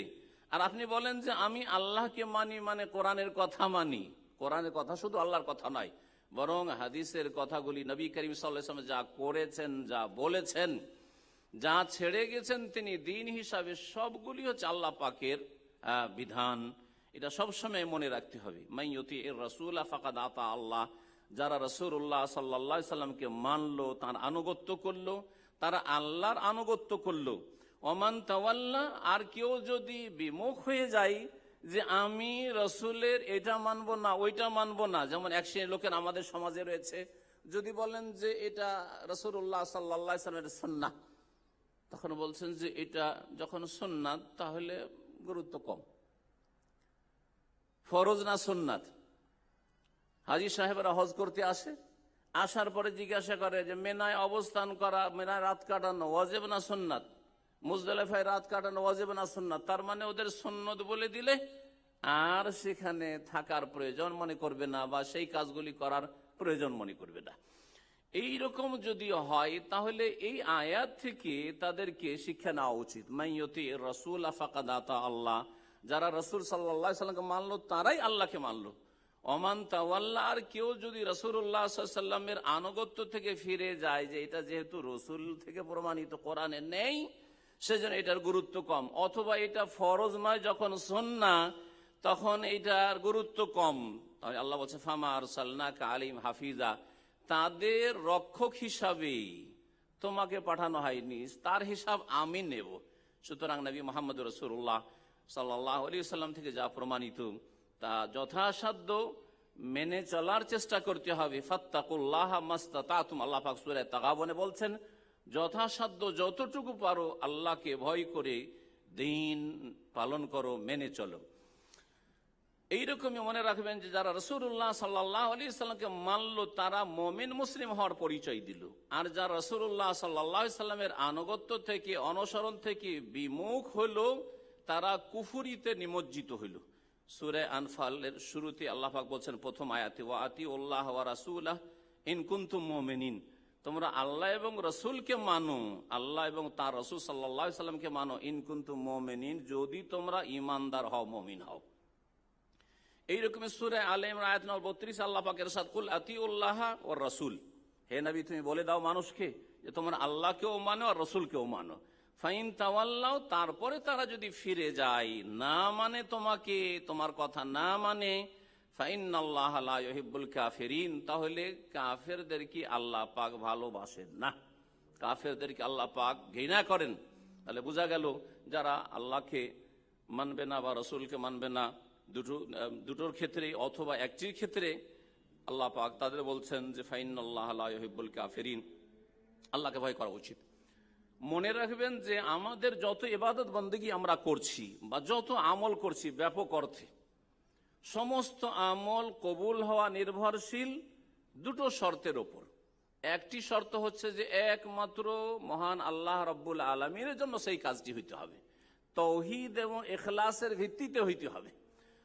আর আপনি বলেন যে আমি আল্লাহকে মানি, মানে কোরআনের কথা মানি। কোরআনের কথা শুধু আল্লাহর কথা নয়, বরং হাদিসের কথাগুলি, নবী করিম সাল্লাল্লাহু আলাইহি ওয়াসাল্লাম যা করেছেন, যা বলেছেন, যা ছেড়ে গেছেন তিনি দিন হিসাবে, সবগুলি হচ্ছে আল্লাহ পাকের বিধান। এটা সবসময় মনে রাখতে হবে। মাইয়ুতি এর রাসূল ফাকাদ আতা আল্লাহ, যারা রাসূলুল্লাহ সাল্লাল্লাহু আলাইহি সাল্লামকে মানলো, তার আনুগত্য করলো, তারা আল্লাহর আনুগত্য করলো। ওমান তাওয়াল্লা, আর কেউ যদি বিমুখ হয়ে যায় যে আমি রসুলের এটা মানবো না, ওইটা মানবো না, যেমন এক শ্রেণীর লোকের আমাদের সমাজে রয়েছে, যদি বলেন যে এটা রাসূলুল্লাহ সাল্লাল্লাহু আলাইহি সাল্লামের সুন্নাহ, তখন বলছেন যে এটা যখন সুন্নাত তাহলে গুরুত্ব কম, ফরজ না সুন্নাত। হাজী সাহেবরা হজ করতে আসে, আসার পরে জিজ্ঞাসা করে যে মেনায় অবস্থান করা, মেনায় রাত কাটানো ওয়াজিব না সুন্নাত, মুজদালিফায় রাত কাটানো ওয়াজিব না সুন্নাত। তার মানে ওদের সুন্নত বলে দিলে আর সেখানে থাকার প্রয়োজন মনে করবে না, বা সেই কাজগুলি করার প্রয়োজন মনে করবে না। এইরকম যদি হয় তাহলে এই আয়াত থেকে তাদেরকে শিক্ষা নেওয়া উচিত। মাইয়ুতি রাসূল ফাকাদ আতা আল্লাহ, যারা রাসূল সাল্লাল্লাহু আলাইহি সাল্লামকে মানলো তারাই আল্লাহকে মানলো। ওমান তাওয়াল্লা, আর কেউ যদি রাসূলুল্লাহ সাল্লাল্লাহু আলাইহি সাল্লামের আনুগত্য থেকে ফিরে যায়, যে এটা যেহেতু রাসূল থেকে প্রমাণিত, কোরআনে নেই, সেজন্য এটার গুরুত্ব কম, অথবা এটা ফরজ নয়, যখন সুন্নাহ তখন এটার গুরুত্ব কম। তাহলে আল্লাহ বলছে ফামা আরসালনাকা আলাইহিম হাফিজা, তাদের রক্ষক হিসাবে তোমাকে পাঠানো হয়নি, তার হিসাব আমি নেব। সুতরাং নবী মুহাম্মদ রাসূলুল্লাহ সাল্লাল্লাহু আলাইহি ওয়াসাল্লাম থেকে যা প্রমাণিত তা যথাসাধ্য মেনে চলার চেষ্টা করতে হবে। ফাত্তাকুল্লাহ মাস্তাতাতুম, আল্লাহ পাক সূরা তাগাবনে বলছেন যথাসাধ্য যতটুকু পারো আল্লাহকে ভয় করে দিন পালন করো, মেনে চলো। এইরকমই মনে রাখবেন যে যারা রাসূলুল্লাহ সাল্লাল্লাহু আলাইহি সাল্লামকে মানলো তারা মুমিন মুসলিম হওয়ার পরিচয় দিল, আর যারা রাসূলুল্লাহ সাল্লাল্লাহু আলাইহি সাল্লামের আনুগত্য থেকে, অনুসরণ থেকে বিমুখ হলো, তারা কুফরিতে নিমজ্জিত হইল। সূরা আনফালের শুরুতে আল্লাহ পাক বলছেন প্রথম আয়াতে, ওয়া আতিউল্লাহ ওয়া রাসূলাহ ইন কুনতুম মুমিনিন, তোমরা আল্লাহ এবং রসুলকে মানো, আল্লাহ এবং তার রসুল সাল্লাল্লাহু আলাইহি সাল্লামকে মানো, ইন কুনতুম মুমিনিন, যদি তোমরা ঈমানদার হও, মুমিন হও। এইরকম সূরা আলে ইমরান আয়াত নম্বর 32 আল্লাহ পাক ইরশাদ, কুল আতিউল্লাহ ওয়ার রাসূল, হে নবী তুমি বলে দাও মানুষকে যে তোমরা আল্লাহকেও মানো আর রসুলকেও মানো। ফাইন তাওয়াল্লাও, তারপরে তারা যদি ফিরে যায়, না মানে তোমাকে, তোমার কথা না মানে, ফাইন্নাল্লাহ লা ইউহিব্বুল কাফিরিন, তাহলে কাফেরদেরকে আল্লাহ পাক ভালোবাসেন না, কাফেরদেরকে আল্লাহ পাক ঘৃণা করেন। তাহলে বোঝা গেল যারা আল্লাহকে মানবে না বা রসুলকে মানবে না, দুটোর ক্ষেত্রে অথবা একটির ক্ষেত্রে আল্লাহ পাক তাদের বলছেন যে ফাইন্নাল্লাহ লা ইউহিব্বুল কাফিরিন, আল্লাহকে ভয় করা উচিত। মনে রাখবেন যে আমাদের যত ইবাদত বন্দেগী আমরা করছি বা যত আমল করছি ব্যাপক অর্থে, সমস্ত আমল কবুল হওয়া নির্ভরশীল দুটো শর্তের ওপর। একটি শর্ত হচ্ছে যে একমাত্র মহান আল্লাহ রাব্বুল আলামিনের জন্য সেই কাজটি হইতে হবে, তৌহিদ এবং ইখলাসের ভিত্তিতে হইতে হবে।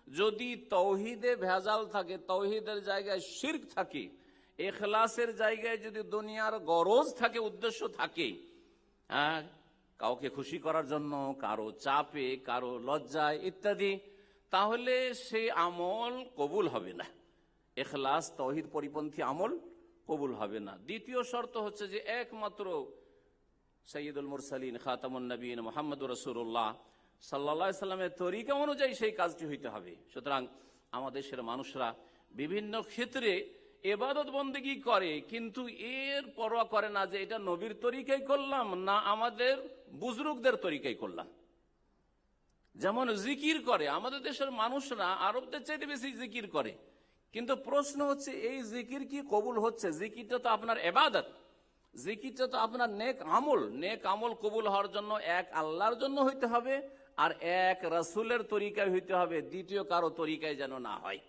যদি তৌহিদে ভেজাল থাকে, তৌহিদের জায়গায় শিরক থাকে, ইখলাসের জায়গায় যদি দুনিয়ার গরজ থাকে, উদ্দেশ্য থাকে, কাউকে খুশি করার জন্য, কারো চাপে, কারো লজ্জায় ইত্যাদি, তাহলে সেই আমল কবুল হবে না, ইখলাস তাওহীদ পরিপন্থী আমল কবুল হবে না। দ্বিতীয় শর্ত হচ্ছে যে একমাত্র সাইয়্যিদুল মুরসালিন খাতামুন নবীন মুহাম্মদুর রাসূলুল্লাহ সাল্লাল্লাহু আলাইহি সাল্লামের তরিকা অনুযায়ী সেই কাজটি হইতে হবে। সুতরাং আমাদের দেশের মানুষরা বিভিন্ন ক্ষেত্রে ইবাদত বন্দেগী করে, কিন্তু এর পরোয়া করে না যে এটা নবীর তরিকাই করলাম না আমাদের বুজরুগদের তরিকাই করলাম। যেমন জিকির করে আমাদের দেশের মানুষরা আরবদের চাইতে বেশি জিকির করে, কিন্তু প্রশ্ন হচ্ছে এই জিকির কি কবুল হচ্ছে? জিকিরটা তো আপনার ইবাদত, জিকিরটা তো আপনার নেক আমল। নেক আমল কবুল হওয়ার জন্য এক আল্লাহর জন্য হইতে হবে, আর এক রাসূলের তরিকায় হইতে হবে, দ্বিতীয় কারো তরিকায় যেন না হয়।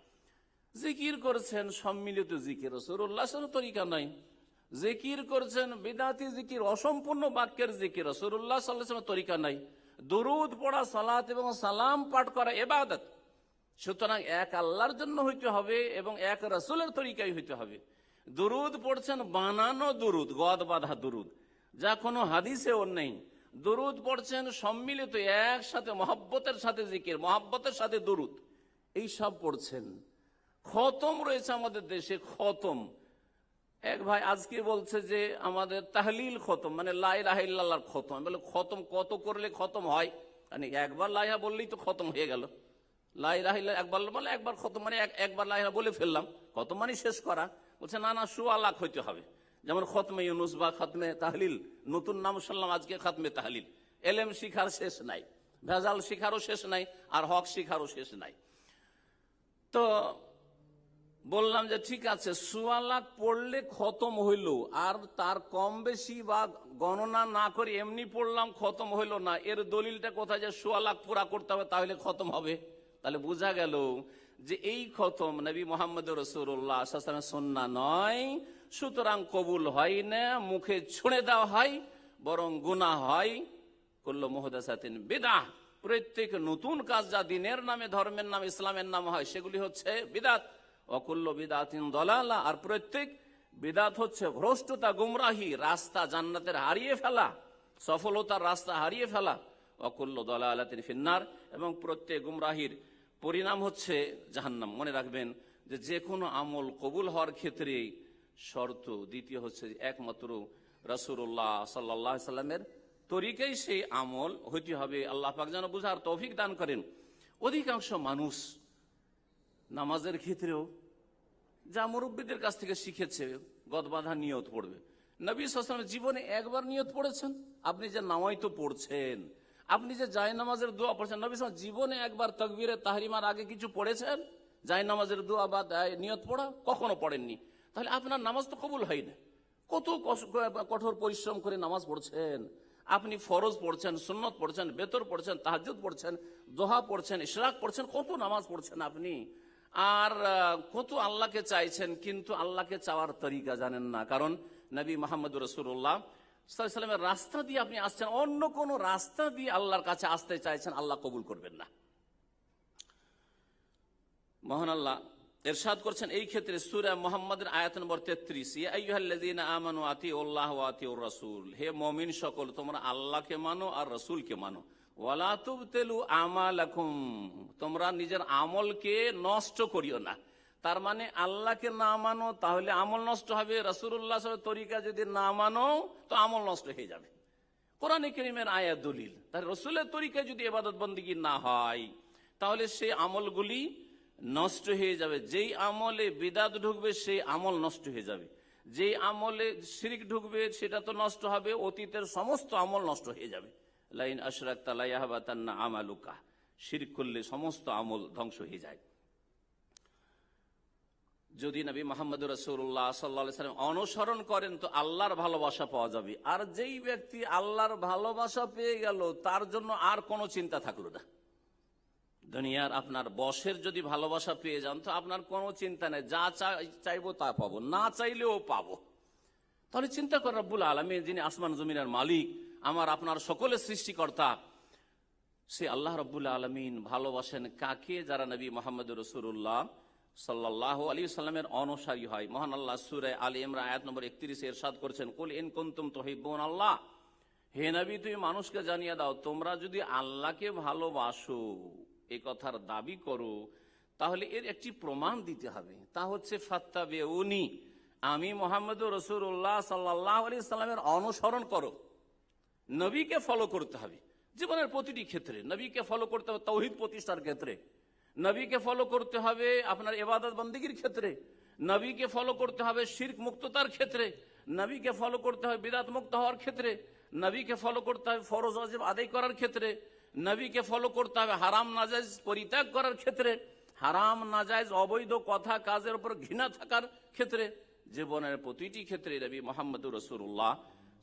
জিকির করছেন সম্মিলিত জিকির, রাসূলুল্লাহ সাল্লাল্লাহু আলাইহি তরিকা নাই। জিকির করছেন বিদআতি জিকির, অসম্পূর্ণ বাক্যের জিকির, রাসূলুল্লাহ সাল্লাল্লাহু আলাইহি তরিকা নাই। দুরূদ পড়া, সালাত এবং সালাম পাঠ করা ইবাদত। সুতরাং এক আল্লাহর জন্য হইতে হবে এবং এক রাসূলের তরিকায় হইতে হবে। দুরূদ পড়ছেন বানানো দুরূদ, গদ বাঁধা দুরূদ, যা কোনো হাদিসেও নেই। দরুদ পড়ছেন সম্মিলিত একসাথে, মহব্বতের সাথে জিকির, মহব্বতের সাথে দরুদ, এই সব পড়ছেন। খতম রয়েছে আমাদের দেশে, খতম। এক ভাই আজকে বলছে যে আমাদের তাহলিল খতম, মানে লা ইলাহা ইল্লাল্লাহর খতম। বলে খতম কত করলে খতম হয়? মানে একবার লা ইলাহা বললেই তো খতম হয়ে গেল। লা ইলাহা ইল্লাল্লাহ একবার বলে একবার খতম, মানে একবার লা ইলাহা বলে ফেললাম, খতম মানে শেষ করা। বলছে না না, 100 লাখ হইতে হবে, যেমন খতমে ইউনুস বা খতমে তাহলিল। নতুন নাম শুনলাম আজকে, খতমে তাহলিল। এলেম শিখার শেষ নাই, ভেজাল শিখারও শেষ নাই, আর হক শিখারও শেষ নাই। তো বললাম যে ঠিক আছে, 100 লাখ পড়লে খতম হইল, আর তার কম বেশি বা গণনা না করে এমনি পড়লাম খতম হইল না, এর দলিলটা কোথায় যে 100 লাখ পুরা করতে হবে তাহলে খতম হবে? তাহলে বোঝা গেল যে এই খতম নবী মুহাম্মদ রাসূলুল্লাহ সাল্লাল্লাহু আলাইহি ওয়াসাল্লামের সুন্নাহ নয়, সুতরাং কবুল হয় না, মুখে ছুঁড়ে দেওয়া হয়, বরং গুনাহ হয়। কুল্লু মুহদাসাতিন বিদআহ, প্রত্যেক নতুন কাজ যা দিনের নামে, ধর্মের নামে, ইসলামের নামে হয় সেগুলি হচ্ছে বিদআত। অকুল্ল বিদাতিন দলালা, আর প্রত্যেক বিদাত হচ্ছে ভ্রষ্টতা, গুমরাহি, রাস্তা জান্নাতের হারিয়ে ফেলা, সফলতার রাস্তা হারিয়ে ফেলা। অকুল্ল দলালাতিন ফিন্নার, এবং প্রত্যেক গুমরাহির পরিণাম হচ্ছে জাহান্নাম। মনে রাখবেন যে কোনো আমল কবুল হওয়ার ক্ষেত্রে শর্ত দ্বিতীয় হচ্ছে একমাত্র রাসূলুল্লাহ সাল্লাল্লাহু আলাইহি সাল্লামের তরিকাই সেই আমল হইতে হবে। আল্লাহ পাক যেন বুঝার তৌফিক দান করেন। অধিকাংশ মানুষ নামাজের ক্ষেত্রেও যা মুরব্বীদের কাছ থেকে শিখেছে, গদবাঁধা নিয়ত পড়বে। নবী সাল্লাল্লাহু আলাইহি ওয়াসাল্লাম জীবনে একবার নিয়ত পড়েছেন? আপনি যে নামাজ তো পড়ছেন, আপনি যে জায়নামাজের দোয়া পড়ছেন, নবী সাল্লাল্লাহু আলাইহি ওয়াসাল্লাম জীবনে একবার তাকবীরে তাহরিমার আগে কিছু পড়েছেন? জায়নামাজের দোয়া বা নিয়ত পড়া কখনো পড়েননি। তাহলে আপনার নামাজ তো কবুল হয় না। কত কঠোর পরিশ্রম করে নামাজ পড়ছেন আপনি, ফরজ পড়ছেন, সুন্নত পড়ছেন, বেতর পড়ছেন, তাহাজ্জুদ পড়ছেন, দোহা পড়ছেন, ইশরাক পড়ছেন, কত নামাজ পড়ছেন আপনি, আর কত আল্লাহকে চাইছেন, কিন্তু আল্লাহকে চাওয়ার তরিকা জানেন না। কারণ নবী মুহাম্মদ রাসূলুল্লাহ সাল্লাল্লাহু আলাইহি ওয়াসাল্লামের রাস্তা দিয়ে আপনি আসছেন, অন্য কোন রাস্তা দিয়ে আল্লাহর কাছে আসতে চাইছেন, আল্লাহ কবুল করবেন না। মহান আল্লাহ ইরশাদ করছেন এই ক্ষেত্রে সূরা মুহাম্মদের আয়াত নম্বর 33, ইয়া আইয়ুহাল্লাযীনা আমানু আতিউল্লাহ ওয়া আতিউর রাসূল, হে মুমিন সকল তোমরা আল্লাহকে মানো আর রাসূলকে মানো। ওয়ালা তুবতিলু আমালাকুম, তোমরা নিজের আমলকে নষ্ট করিও না। তার মানে আল্লাহকে না মানো তাহলে আমল নষ্ট হবে, রাসূলুল্লাহ সাল্লাল্লাহু আলাইহি ওয়াসাল্লামের তরিকা যদি না মানো তো আমল নষ্ট হয়ে যাবে। কোরআনে কারীমের আয়াত দলিল। তাহলে রাসূলের তরিকায় যদি ইবাদত বন্দেগী না হয় তাহলে সেই আমলগুলি নষ্ট হয়ে যাবে। যেই আমলে বিদআত ঢুকবে সেই আমল নষ্ট হয়ে যাবে, যেই আমলে শিরক ঢুকবে সেটা তো নষ্ট হবে, অতীতের সমস্ত আমল নষ্ট হয়ে যাবে। লাইন আশরাকতা লা ইয়াহবাতান্না আমালুকা, শিরক করলে সমস্ত আমল ধ্বংস হয়ে যায়। যদি নবী মুহাম্মদ রাসূলুল্লাহ সাল্লাল্লাহু আলাইহি ওয়াসাল্লাম অনুসরণ করেন তো আল্লাহর ভালোবাসা পাওয়া যাবে। আর যেই ব্যক্তি আল্লাহর ভালোবাসা পেয়ে গেল তার জন্য আর কোনো চিন্তা থাকলো না। দুনিয়ার আপনার বসের যদি ভালোবাসা পেয়ে যান তো আপনার কোনো চিন্তা নেই, যা চাইবো তা পাবো, না চাইলেও পাবো। তাহলে চিন্তা কর, রব্বুল আলামিন যিনি আসমান জমিনের মালিক, আমার আপনার সকলের সৃষ্টিকর্তা, সে আল্লাহ রব্বুল আলামিন ভালোবাসেন কাকে? যারা নবী মুহাম্মদ রাসূলুল্লাহ সাল্লাল্লাহু আলাইহি ওয়াসাল্লামের অনুসারী হয়। মহান আল্লাহ সূরা আলে ইমরান আয়াত নম্বর 31 ইরশাদ করেছেন, কুল ইন কুনতুম তুহিব্বুনাল্লাহ, হে নবী তুমি মানুষকে জানিয়ে দাও তোমরা যদি আল্লাহকে ভালোবাসো, এই কথার দাবি করো, তাহলে এর একটি প্রমাণ দিতে হবে, তা হচ্ছে ফাত্তাবিউনি, আমি মুহাম্মদ রাসূলুল্লাহ সাল্লাল্লাহু আলাইহি ওয়াসাল্লামের অনুসরণ করো। নবীকে ফলো করতে হবে জীবনের প্রতিটি ক্ষেত্রে, নবীকে ফলো করতে হবে তাওহীদ প্রতিষ্ঠার ক্ষেত্রে, নবীকে ফলো করতে হবে আপনার ইবাদত বন্দেগীর ক্ষেত্রে, নবীকে ফলো করতে হবে শিরক মুক্ততার ক্ষেত্রে, নবীকে ফলো করতে হবে বিদআত মুক্ত হওয়ার ক্ষেত্রে, নবীকে ফলো করতে হবে ফরজ ওয়াজিব আদায় করার ক্ষেত্রে, নবীকে ফলো করতে হবে হারাম নাজায়েজ পরিত্যাগ করার ক্ষেত্রে, হারাম নাজায়েজ অবৈধ কথা কাজের উপর ঘৃণা থাকার ক্ষেত্রে, জীবনের প্রতিটি ক্ষেত্রে নবী মুহাম্মদ রাসূলুল্লাহ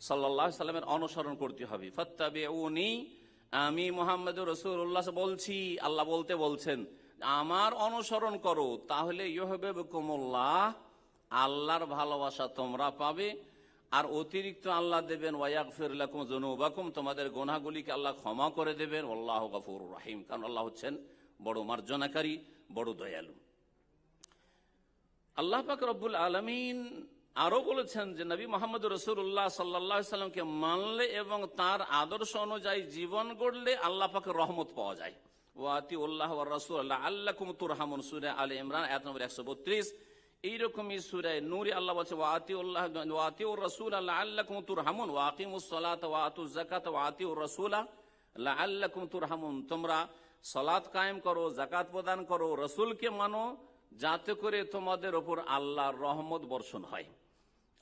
সাল্লাল্লাহু আলাইহি ওয়াসাল্লামের অনুসরণ করতে হবে। ফাত্তাবিউনি, আমি মুহাম্মদ রাসূলুল্লাহ বলছি, আল্লাহ বলতে বলছেন আমার অনুসরণ করো, তাহলে ইউহিব্বুকুমুল্লাহ, আল্লাহর ভালোবাসা তোমরা পাবে, আর অতিরিক্ত আল্লাহ দেবেন ওয়ায়াগফির লাকুম যুনুবাকুম, তোমাদের গুনাহগুলিকে আল্লাহ ক্ষমা করে দেবেন। আল্লাহু গফুরুর রহিম, কারণ আল্লাহ হচ্ছেন বড় মার্জনাকারী, বড় দয়ালু। আল্লাহ পাক রব্বুল আলামিন আরো বলেছেন যে নবী মোহাম্মদ রাসূলুল্লাহ সাল্লাল্লাহু আলাইহি সাল্লামকে মানলে এবং তার আদর্শ অনুযায়ী জীবন গড়লে আল্লাহ পাকের রহমত পাওয়া যায়। ওয়াতিউল্লাহ ওয়া রাসূল লাআল্লাকুম তুরহামুন, সূরা আলে ইমরান আয়াত নম্বর 132। এইরকমই সূরা নূরে আল্লাহ বলছে ওয়াতিউল্লাহ ওয়াতিউর রাসূল লাআল্লাকুম তুরহামুন ওয়া আকিমুস সালাতা ওয়া আতুজ যাকাতা ওয়া আতিউর রাসূল লাআল্লাকুম তুরহামুন, তোমরা সালাত কায়েম করো, যাকাত প্রদান করো, রাসূলকে মানো, যাতে করে তোমাদের উপর আল্লাহর রহমত বর্ষণ হয়।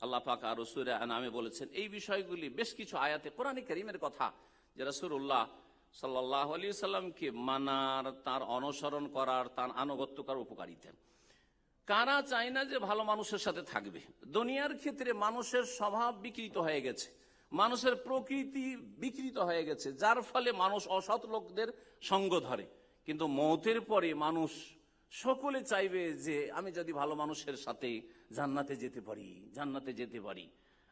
আল্লাহ পাক আর সূরা আনামে বলেছেন এই বিষয়গুলি বেশ কিছু আয়াতে কোরআনে কারীমের কথা, যে রাসূলুল্লাহ সাল্লাল্লাহু আলাইহি সাল্লামকে মানার, তার অনুসরণ করার, তার আনুগত্য করার উপকারিতা। কারা চায় না যে ভালো মানুষের সাথে থাকবে? দুনিয়ার ক্ষেত্রে মানুষের স্বভাব বিকৃত হয়ে গেছে, মানুষের প্রকৃতি বিকৃত হয়ে গেছে, যার ফলে মানুষ অসৎ লোকদের সঙ্গ ধরে। কিন্তু মওতের পরে মানুষ সকলে চাইবে যে আমি যদি ভালো মানুষের সাথে জান্নাতে যেতে পারি, জান্নাতে যেতে পারি।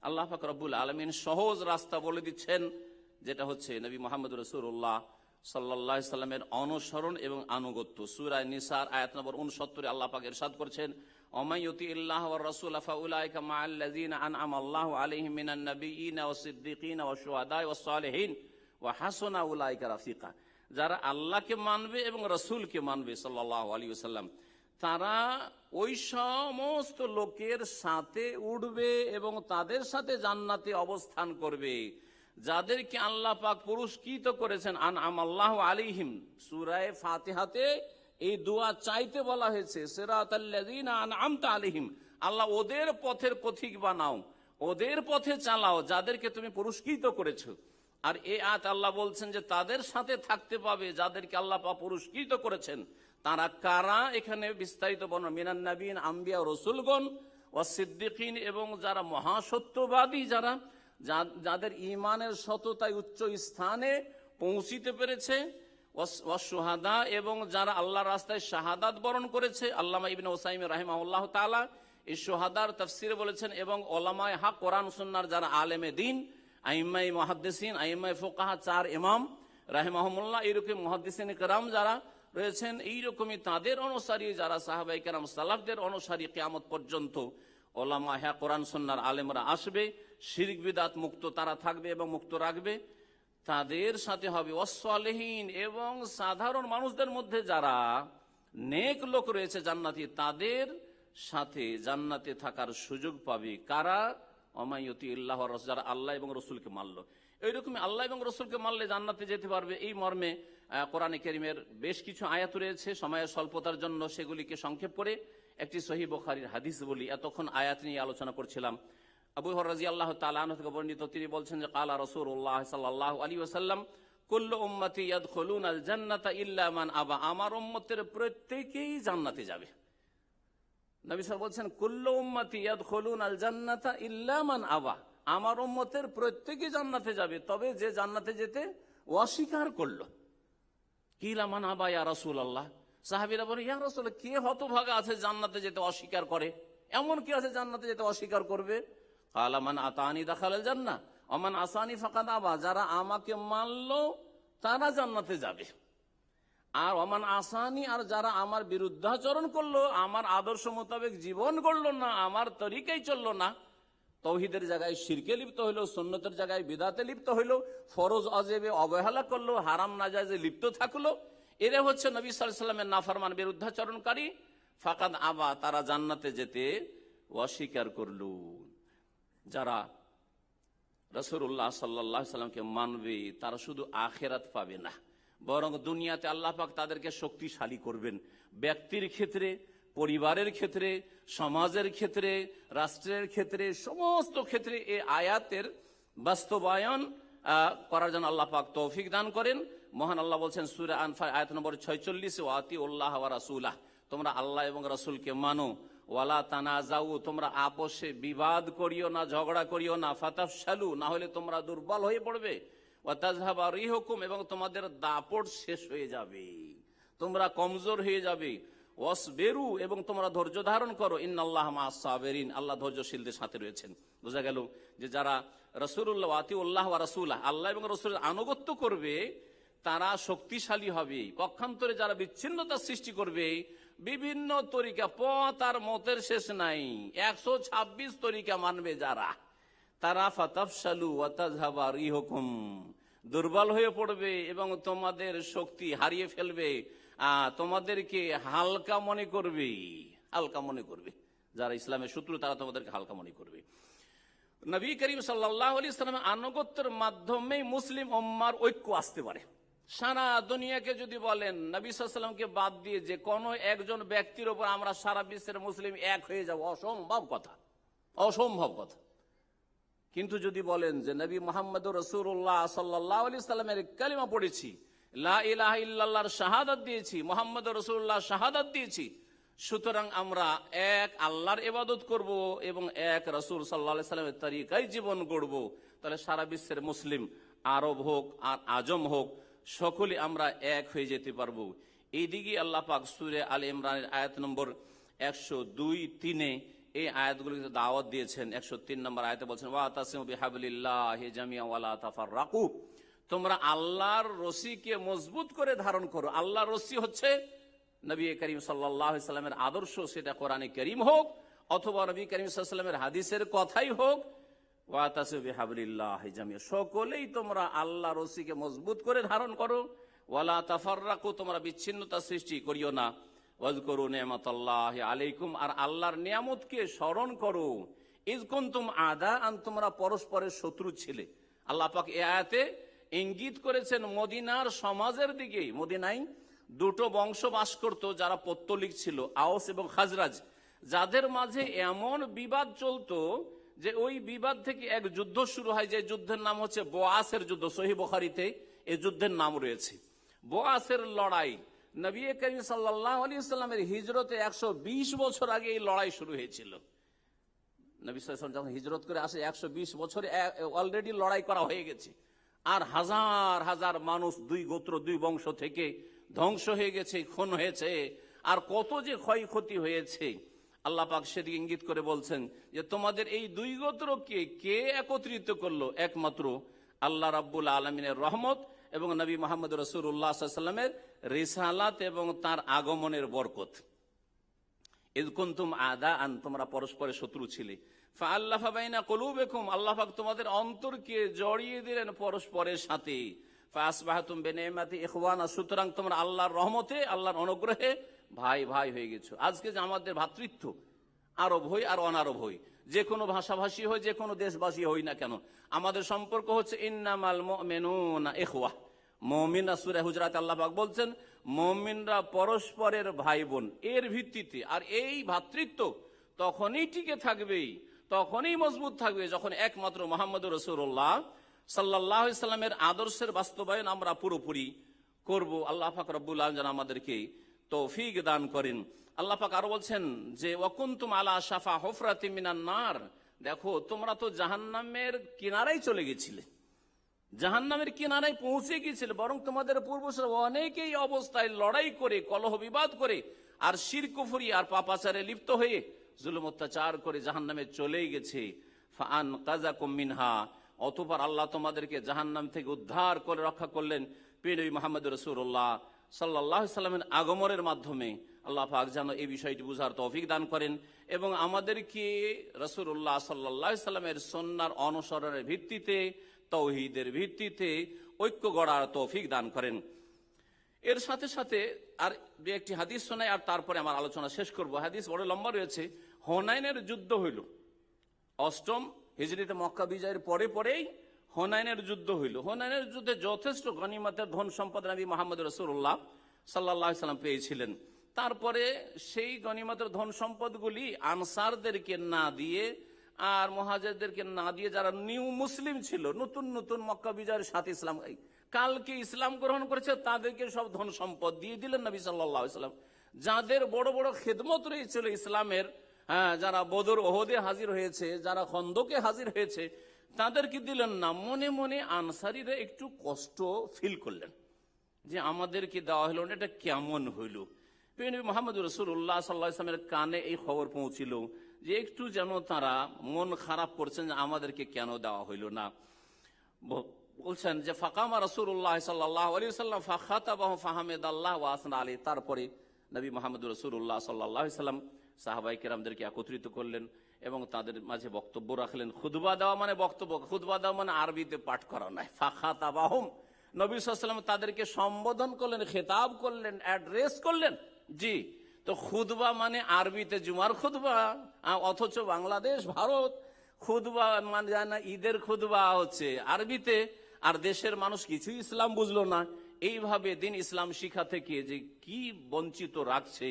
আল্লাহ পাক রব্বুল আলামিন সহজ রাস্তা বলে দিচ্ছেন, যেটা হচ্ছে নবী মুহাম্মদ রাসূলুল্লাহ সাল্লাল্লাহু আলাইহি সাল্লামের অনুসরণ এবং আনুগত্য। সূরা নিসার আয়াত নম্বর 69 আল্লাহ পাক ইরশাদ করেছেন, ওমাই ইউতিল্লাহ ওয়ার রাসূল ফাউলাইকা মাআল্লাযিনা আনআমা আল্লাহু আলাইহিম মিনান নাবিয়্যিনা ওয়াস সিদ্দীকিনা ওয়াশ শুহাদা'i ওয়াস সালিহিন ওয়া হাসুনা উলাইকা রাফিকা। যারা আল্লাহকে মানবে এবং রাসূলকে মানবে সাল্লাল্লাহু আলাইহি ওয়াসাল্লাম, তারা ওই সমস্ত লোকের সাথে উঠবে এবং তাদের সাথে জান্নাতে অবস্থান করবে যাদেরকে আল্লাহ পাক পুরস্কৃত করেছেন। আনআমাল্লাহু আলাইহিম, সূরা ফাতিহাতে এই দোয়া চাইতে বলা হয়েছে, সিরাতাল্লাযিনা আনআমতা আলাইহিম, আল্লাহ ওদের পথের পথিক বানাও, ওদের পথে চালাও যাদেরকে তুমি পুরস্কৃত করেছো। আর এই আয়াত আল্লাহ বলছেন যে তাদের সাথে থাকতে পাবে যাদেরকে আল্লাহ পাক পুরস্কৃত করেছেন। তারা কারা? এখানে বিস্তারিত বর্ণনা, মিনান নাবিয়িন, আম্বিয়া, রাসূলগণ, ওয়াস সিদ্দীকিন, এবং যারা মহাসত্যবাদী, যারা যাদের ঈমানের সততায় উচ্চ স্থানে পৌঁছিতে পেরেছে, ওয়াস শুহাদা, এবং যারা আল্লাহর রাস্তায় শাহাদাত বরণ করেছে। আল্লামা ইবনে উসাইমিন রাহিমাহুল্লাহ তাআলা এই শুহাদার তাফসীরে বলেছেন, এবং ওলামায়ে হক, কোরআন সুন্নাহর যারা আলেমে দ্বীন, আইম্মায়ে মুহাদ্দিসিন, আইম্মায়ে ফুকাহা, 4 ইমাম রাহিমাহুমুল্লাহ, এরকম মুহাদ্দিসিন কিরাম যারা রয়েছেন, এইরকমই তাদের অনুসারী যারা সাহাবায়ে কেরাম সালাফদের অনুসারী, কিয়ামত পর্যন্ত ওলামায়ে হক, কোরআন সুন্নাহর আলেমরা আসবে, শিরক বিদআত মুক্ত তারা থাকবে এবং মুক্ত রাখবে, তাদের সাথে হবে ওয়াস-সালিহিন, এবং সাধারণ মানুষদের মধ্যে যারা নেক লোক রয়েছে জান্নাতি, তাদের সাথে জান্নাতে থাকার সুযোগ পাবে। কারা? ওমাইয়ুতিল্লাহ ওয়ার রাসূল, যারা আল্লাহ এবং রাসূলকে মানলো। এইরকমই আল্লাহ এবং রাসূলকে মানলে জান্নাতে যেতে পারবে। এই মর্মে কোরআনে কারীমের বেশ কিছু আয়াত রয়েছে। সময়ের স্বল্পতার জন্য সেগুলিকে সংক্ষেপ করে একটি সহিহ বুখারীর হাদিস বলি। এতক্ষণ আয়াত নিয়ে আলোচনা করছিলাম। আবু হুরায়রা রাদিয়াল্লাহু তাআলা আনহু থেকে বর্ণিত, তিনি বলছেন যে কালা রাসূলুল্লাহ সাল্লাল্লাহু আলাইহি ওয়াসাল্লাম, কুল্লু উম্মতি ইয়াদখুলুনাল জান্নাতা ইল্লা মান আবা, আমার উম্মতের প্রত্যেকেই জান্নাতে যাবে। নবী সাল্লাল্লাহু আলাইহি ওয়াসাল্লাম বলছেন, কুল্লু উম্মতি ইয়াদখুলুনাল জান্নাতা ইল্লা মান আবা, আমার উম্মতের প্রত্যেকেই জান্নাতে যাবে, তবে যে জান্নাতে যেতে অস্বীকার করলো। কিলা মান আবা ইয়া রাসূলুল্লাহ, সাহাবীরা বলে, ইয়া রাসূলুল্লাহ, কে হতভাগা আছে জান্নাতে যেতে অস্বীকার করে? এমন কি আছে জান্নাতে যেতে অস্বীকার করবে? কালা মান আতানি দাখালাল জান্নাহ ওয়া মান আসানি ফাকাদ আবা, যারা আমাকে মানলো তারা জান্নাতে যাবে, আর ওমান আসানি, আর যারা আমার বিরুদ্ধাচরণ করলো, আমার আদর্শ মোতাবেক জীবন গড়লো না, আমার তরিকায় চললো না, তৌহিদের জায়গায় শিরকে লিপ্ত হইলো, সুন্নতের জায়গায় বিদআতে লিপ্ত হইলো, ফরজ অজেবে অবহেলা করলো, হারাম নাজায়েজে লিপ্ত থাকলো, এরা হচ্ছে নবী সাল্লাল্লাহু আলাইহি ওয়াসাল্লামের নাফরমান বিরুদ্ধাচরণকারী। ফাকাদ আবা, তারা জান্নাতে যেতে অস্বীকার করলো। যারা রাসূলুল্লাহ সাল্লাল্লাহু আলাইহি ওয়াসাল্লামকে মানবে তারা শুধু আখিরাত পাবে না, বরং দুনিয়াতে আল্লাহ পাক তাদেরকে শক্তিশালী করবেন। ব্যক্তির ক্ষেত্রে, পরিবারের ক্ষেত্রে, সমাজের ক্ষেত্রে, রাষ্ট্রের ক্ষেত্রে, সমস্ত ক্ষেত্রে এই আয়াতের বাস্তবায়ন করার জন্য আল্লাহ পাক তৌফিক দান করেন। মহান আল্লাহ বলছেন সূরা আনফাল আয়াত নম্বর 46, ওয়াতিউল্লাহ ওয়া রাসূলাহ, তোমরা আল্লাহ এবং রাসূলকে মানো, ওয়ালা তানাজাউ, তোমরা আপোষে বিবাদ করিও না, ঝগড়া করিও না, ফাতাফশালু, না হলে তোমরা দুর্বল হয়ে পড়বে, ওয়া তাযহাবা রিহুকুম, এবং তোমাদের দাপট শেষ হয়ে যাবে, তোমরা কমজোর হয়ে যাবে, ওয়াসবিরু, এবং তোমরা ধৈর্য ধারণ করো, ইন্নাল্লাহা মা'আস সাবিরিন, আল্লাহ ধৈর্যশীলদের সাথে রয়েছেন। বোঝা গেল যে যারা রাসূলুল্লাহ ওয়াতিউল্লাহ ওয়া রাসূলাহ, আল্লাহ এবং রাসূলের আনুগত্য করবে তারা শক্তিশালী হবে। পক্ষান্তরে যারা বিচ্ছিন্নতা সৃষ্টি করবে, বিভিন্ন তরিকা, পথ আর মতের শেষ নাই, 126 তরিকা মানবে যারা, তারা ফাতাফশালু ওয়া তাযহাবা রিহুকুম, দুর্বল হয়ে পড়বে এবং তোমাদের শক্তি হারিয়ে ফেলবে, তোমাদেরকে হালকা মনে করবে, হালকা মনে করবে। যারা ইসলামের শত্রু তারা তোমাদেরকে হালকা মনে করবে। নবী করিম সাল্লাল্লাহু আলাইহি ওয়াসাল্লামের আনুগত্যের মাধ্যমে মুসলিম উম্মার ঐক্য আসতে পারে। সারা দুনিয়াকে যদি বলেন নবী সাল্লাল্লাহু আলাইহি ওয়াসাল্লামকে বাদ দিয়ে যে কোনো একজন ব্যক্তির উপর আমরা সারা বিশ্বের মুসলিম এক হয়ে যাব, অসম্ভব কথা, অসম্ভব কথা। কিন্তু যদি বলেন যে নবী মুহাম্মদুর রাসূলুল্লাহ সাল্লাল্লাহু আলাইহি ওয়াসাল্লামের কালিমা পড়েছি, লা ইলাহা ইল্লাল্লাহর শাহাদাত দিয়েছি, মুহাম্মদুর রাসূলুল্লাহ শাহাদাত দিয়েছি, সুতরাং আমরা এক আল্লাহর ইবাদত করব এবং এক রাসূল সাল্লাল্লাহু আলাইহি ওয়াসাল্লামের তরিকায় জীবন গড়ব, তাহলে সারা বিশ্বের মুসলিম আরব হোক আর আজম হোক সকলে আমরা এক হয়ে যেতে পারবো। এইদিকে আল্লাহ পাক সূরা আলে ইমরানের আয়াত নম্বর 102-3 এই আয়াতগুলোকে দাওয়াত দিয়েছেন। 103 নম্বর আয়াতে বলছেন ওয়াতাসিমু বিহাবলিল্লাহি জামিআ ওয়া লা তাফাররাকু, তোমরা আল্লাহর রশিকে মজবুত করে ধারণ করো। আল্লাহর রশি হচ্ছে নবী করিম সাল্লাল্লাহু আলাইহি ওয়াসাল্লামের আদর্শ, সেটা কোরআনে কারীম হোক অথবা নবী করিম সাল্লাল্লাহু আলাইহি ওয়াসাল্লামের হাদিসের কথাই হোক। ওয়াতাসিমু বিহাবলিল্লাহি জামিআ, সকলেই তোমরা আল্লাহর রশিকে মজবুত করে ধারণ করো। ওয়া লা তাফাররাকু, তোমরা বিচ্ছিন্নতা সৃষ্টি করিও না। ওয়াজকুরু নি'মাতাল্লাহি আলাইকুম, আর আল্লাহর নিয়ামতকে স্মরণ করো। ইয কুনতুম আদাআন, তোমরা পরস্পরের শত্রু ছিলে। আল্লাহ পাক এই আয়াতে ইঙ্গিত করেছেন মদিনার সমাজের দিকে। মদিনায় দুটো বংশ বাস করত যারা পৌত্তলিক ছিল, আওস এবং খাজরাজ, যাদের মাঝে এমন বিবাদ চলতো যে ওই বিবাদ থেকে এক যুদ্ধ শুরু হয়, যে যুদ্ধের নাম হচ্ছে বোয়াসের যুদ্ধ। সহিহ বুখারীতে এই যুদ্ধের নাম রয়েছে। বোয়াসের লড়াই নবী করিম সাল্লাল্লাহু আলাইহি ওয়াসাল্লামের হিজরতে 120 বছর আগে এই লড়াই শুরু হয়েছিল। নবী সাল্লাল্লাহু আলাইহি ওয়াসাল্লাম যখন হিজরত করে আসে 120 বছরে অলরেডি লড়াই করা হয়ে গেছে, আর হাজার হাজার মানুষ, দুই গোত্র দুই বংশ থেকে ধ্বংস হয়ে গেছে, খুন হয়েছে, আর কত যে ক্ষয়ক্ষতি হয়েছে। আল্লাহ পাক সেদিকে ইঙ্গিত করে বলছেন যে তোমাদের এই দুই গোত্রকে কে একত্রিত করলো? একমাত্র আল্লাহ রাব্বুল আলামিনের রহমত এবং নবী মুহাম্মদ রাসূলুল্লাহ সাল্লাল্লাহু আলাইহি ওয়াসাল্লামের রিসালাত এবং তার আগমনের বরকত। ইয কুনতুম আদাআন, তোমরা পরস্পরের শত্রু ছিলে। ফাআল্লাফা বাইনা কুলুবিকুম, আল্লাহ পাক তোমাদের অন্তরকে জড়িয়ে দিলেন পরস্পরের সাথে। ফাআসবাহতুম বিনি'মাতি ইখওয়ানা, সুতরাং তোমরা আল্লাহর রহমতে, আল্লাহর অনুগ্রহে ভাই ভাই হয়ে গেছো। আজকে যে আমাদের ভ্রাতৃত্ব, আরব হই আর অনারব হই, যে কোনো ভাষাভাষী হই, যে কোনো দেশবাসী হই না কেন, আমাদের সম্পর্ক হচ্ছে ইন্নামাল মুমিনুনা ইখওয়া। মুমিনরা সূরা হুজরাতে আল্লাহ পাক বলছেন মুমিনরা পরস্পরের ভাই বোন, এর ভিত্তিতে। আর এই ভ্রাতৃত্ব তখনই টিকে থাকবে, তখনই মজবুত থাকবে যখন একমাত্র মুহাম্মদুর রাসূলুল্লাহ সাল্লাল্লাহু আলাইহি ওয়াসাল্লামের আদর্শের বাস্তবায়ন আমরা পুরোপুরি করব। আল্লাহ পাক রব্বুল আলামিন যেন আমাদেরকে তৌফিক দান করেন। আল্লাহ পাক আরো বলছেন যে ওয়াকুনতুম আলা শাফা হুফরাতিম মিনান নার, দেখো তোমরা তো জাহান্নামের কিনারায় চলে গেছিলে, জাহান্নামের কিনারায় পৌঁছে গিয়েছিলে, বরং তোমাদের পূর্বসূরীরা অনেকেই অবস্থায় লড়াই করে, কলহ বিবাদ করে, আর শিরক কুফরি আর পাপাচারে লিপ্ত হয়ে জুলুম অত্যাচার করে জাহান্নামে চলেই গেছে। ফাআনকাযাকুম মিনহা, অতঃপর আল্লাহ তোমাদেরকে জাহান্নাম থেকে উদ্ধার করে রক্ষা করলেন প্রিয় নবী মুহাম্মদ রাসূলুল্লাহ সাল্লাল্লাহু আলাইহি ওয়াসাল্লামের আগমনের মাধ্যমে। আল্লাহ পাক যেন এই বিষয়টি বুঝার তৌফিক দান করেন এবং আমাদেরকে রাসূলুল্লাহ সাল্লাল্লাহু আলাইহি ওয়াসাল্লামের সুন্নাহর অনুসরণের ভিত্তিতে, তাওহীদের ভিত্তিতে ঐক্য গড়ার তৌফিক দান করেন। এর সাথে সাথে আর দু একটি হাদিস শোনাই, আর তারপরে আমার আলোচনা শেষ করব। হাদিস বড় লম্বা রয়েছে। হুনাইনের যুদ্ধ হইল 8ম হিজরিতে, মক্কা বিজয়ের পরে পরেই হুনাইনের যুদ্ধ হইল। হুনাইনের যুদ্ধে যথেষ্ট গনিমতের ধন সম্পদ নবী মুহাম্মদ রাসূলুল্লাহ সাল্লাল্লাহু আলাইহি ওয়াসাল্লাম পেয়েছিলেন। তারপরে সেই গনিমতের ধন সম্পদগুলি আনসারদেরকে না দিয়ে আর মুহাজিরদেরকে না দিয়ে, যারা নিউ মুসলিম ছিল, নতুন নতুন মক্কা বিজয়ের সাথে ইসলাম কালকে ইসলাম গ্রহণ করেছে, তাদেরকে সব ধন সম্পদ দিয়ে দিলেন নবী সাল্লাল্লাহু আলাইহি ওয়াসাল্লাম। যাদের বড় বড় খেদমত রয়েছিল ইসলামের, যারা বদর ওহদে হাজির হয়েছে, যারা খন্দকে হাজির হয়েছে, তাদেরকে দিলেন না। মনে মনে আনসারীরা একটু কষ্ট ফিল করলেন যে আমাদেরকে দেওয়া হলো না, এটা কেমন হইল। নবী মুহাম্মদ রাসূলুল্লাহ সাল্লাল্লাহু আলাইহি ওয়াসাল্লামের কানে এই খবর পৌঁছিল যে একটু যেন তারা মন খারাপ করছেন যে আমাদেরকে কেন দেওয়া হইল না। বলছেন যে ফাকামা রাসূলুল্লাহ সাল্লাল্লাহু আলাইহি ওয়াসাল্লাম ফাখাতাবাহু ফাহামিদাল্লাহ ওয়া আসনা আলাইহি, তারপরে নবী মোহাম্মদ রাসূলুল্লাহ সাল্লাল্লাহু আলাইহি সাল্লাম সাহাবায়ে কেরামদেরকে একত্রিত করলেন এবং তাদের মাঝে বক্তব্য রাখলেন। খুতবা দেওয়া মানে বক্তব্য, খুতবা দেওয়া মানে আরবিতে পাঠ করা নয়। ফাখাতাবাহুম, নবী সাল্লাল্লাহু আলাইহি ওয়াসাল্লাম তাদেরকে সম্বোধন করলেন, খেতাব করলেন, অ্যাড্রেস করলেন। জি, তো খুতবা মানে আরবিতে জুমার খুতবা, অথচ বাংলাদেশ ভারত খুতবা মানে জানা ঈদের খুতবা হচ্ছে আরবিতে, আর দেশের মানুষ কিছুই ইসলাম বুঝলো না। এইভাবে দিন ইসলাম শিক্ষা থেকে যে কি বঞ্চিত রাখছে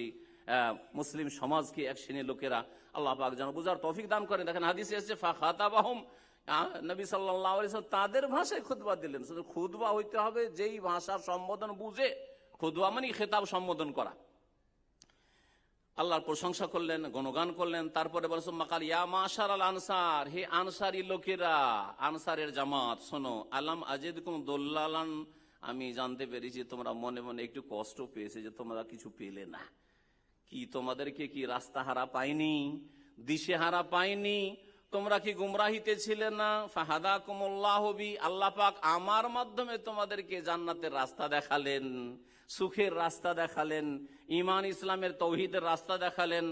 মুসলিম সমাজকে এক শ্রেণীর লোকেরা, আল্লাহ পাক যেন বুঝার তৌফিক দান করেন। দেখেন হাদিসে এসেছে ফাখাতাবাহুম, নবী সাল্লাল্লাহু আলাইহি ওয়াসাল্লাম তাদের ভাষায় খুতবা দিলেন। খুতবা হইতে হবে যেই ভাষার সম্বোধন বুঝে, খুতবা মানে খেতাব সম্বোধন করা। আল্লাহর প্রশংসা করলেন, গুণগান করলেন। তারপরে বলছেন মাকাল ইয়া মাশার আল আনসার, হে আনসারী লোকেরা, আনসারের জামাত শোনো, আলাম আজিদকুম দুল্লালান, আমি জানতে পেরেছি তোমরা মনে মনে একটু কষ্ট পেয়েছে যে তোমরা কিছু পেলে না। কি তোমাদেরকে কি রাস্তা হারা পাইনি, দিশে হারা পাইনি? তোমরা কি গুমরাহিতে ছিলে না? ফাহাদাকুমুল্লাহু বি, আল্লাহ পাক আমার মাধ্যমে তোমাদেরকে জান্নাতের রাস্তা দেখালেন, সুখের রাস্তা দেখালেন, ঈমান ইসলামের তৌহিদের রাস্তা দেখালেন।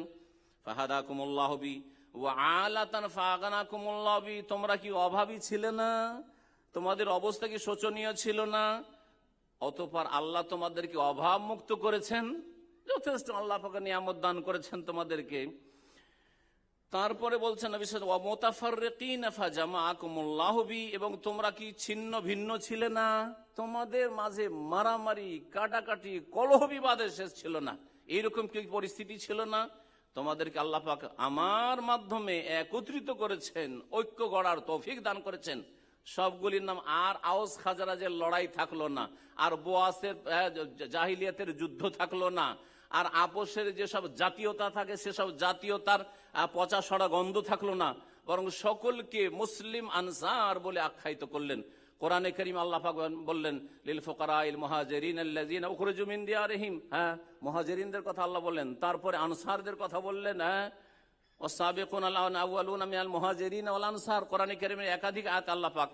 ফাহাদাকুমুল্লাহু বি ওয়া আলাতান ফাগানাকুমুল্লাহু বি, তোমরা কি অভাবী ছিলে না? তোমাদের অবস্থা কি শোচনীয় ছিল না? অতঃপর আল্লাহ তোমাদেরকে অভাব মুক্ত করেছেন, যথেষ্ট আল্লাহ পাক নিয়ামত দান করেছেন তোমাদেরকে। তারপরে বলছেন নবী সাল্লাল্লাহু আলাইহি ওয়া মুতাফাররিকিনা ফাজামাআকুমুল্লাহু বি, এবং তোমরা কি ছিন্ন ভিন্ন ছিলে না? তোমাদের মাঝে মারামারি, কাটাকাটি, কলহ বিবাদের শেষ ছিল না। এইরকম কি পরিস্থিতি ছিল না? তোমাদেরকে আল্লাহ পাক আমার মাধ্যমে একত্রিত করেছেন, ঐক্য গড়ার তৌফিক দান করেছেন। সবগুলির নাম আর আওস খাজরাজের লড়াই থাকলো না, আর বোয়াসের জাহিলিয়াতের যুদ্ধ থাকলো না, আর আপোষের যেসব জাতীয়তা থাকে সেসব জাতীয়তার পচা সড়া গন্ধ থাকলো না, বরং সকলকে মুসলিম আনসার বলে আখ্যায়িত করলেন। কোরআনে কারীম আল্লাহ পাক বললেন লিল ফুকারাইল মুহাজিরিন আল্লাযিনা উখরিজু মিন দিয়ারিহিম, মুহাজিরিনদের কথা আল্লাহ বললেন। তারপরে আনসারদের কথা বললেন, ওয়াসাবিকুনা আল-আউয়ালুনা মিনাল মুহাজিরিন ওয়াল আনসার। কোরআনে কারীমে একাধিক আয়াত আল্লাহ পাক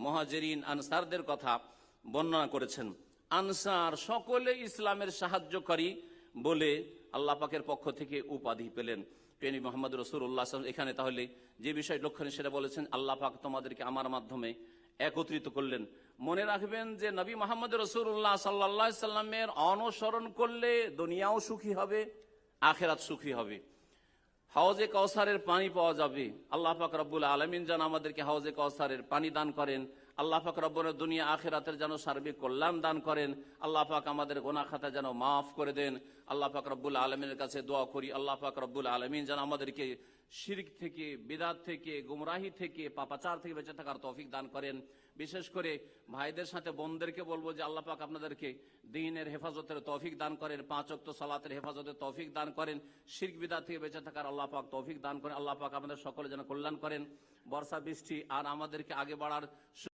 মুহাজিরিন আনসারদের কথা বর্ণনা করেছেন। আনসার সকলে ইসলামের সাহায্যকারী বলে আল্লাহ পাকের পক্ষ থেকে উপাধি পেলেন। প্রিয় মুহাম্মদ রাসূলুল্লাহ এখানে তাহলে যে বিষয় লক্ষণীয় সেটা বলেছেন, আল্লাহ পাক তোমাদেরকে আমার মাধ্যমে একত্রিত করলেন। মনে রাখবেন যে নবী মুহাম্মদ রাসূলুল্লাহ সাল্লাল্লাহু আলাইহি সাল্লামের অনুসরণ করলে দুনিয়াও সুখী হবে, আখিরাত সুখী হবে। হাউজে কাউসারের পানি পাওয়া যাবে। আল্লাহ পাক রব্বুল আলামিন যেন আমাদেরকে হাউজে কাউসারের পানি দান করেন। আল্লাহ পাক রব্বুল দুনিয়া আখিরাতের যেন সার্বিক কল্যাণ দান করেন। আল্লাহ পাক আমাদের গুনাহ খাতা যেন মাফ করে দেন। আল্লাহ পাক রব্বুল আলামিনের কাছে দোয়া করি, আল্লাহ পাক রব্বুল আলামিন যেন আমাদেরকে শিরক থেকে, বিদআত থেকে, গুমরাহি থেকে, পাপাচার থেকে বেঁচে থাকার তৌফিক দান করেন। বিশেষ করে ভাইদের সাথে বোনদেরকে বলবো যে আল্লাহ পাক আপনাদেরকে দ্বীনের হেফাজতের তৌফিক দান করেন, 5 ওয়াক্ত সালাতের হেফাজতের তৌফিক দান করেন, শিরক বিদআত থেকে বেঁচে থাকার আল্লাহ পাক তৌফিক দান করেন। আল্লাহ পাক আমাদের সকলে যেন কল্যাণ করেন, বর্ষা বৃষ্টি আর আমাদেরকে আগে বাড়ার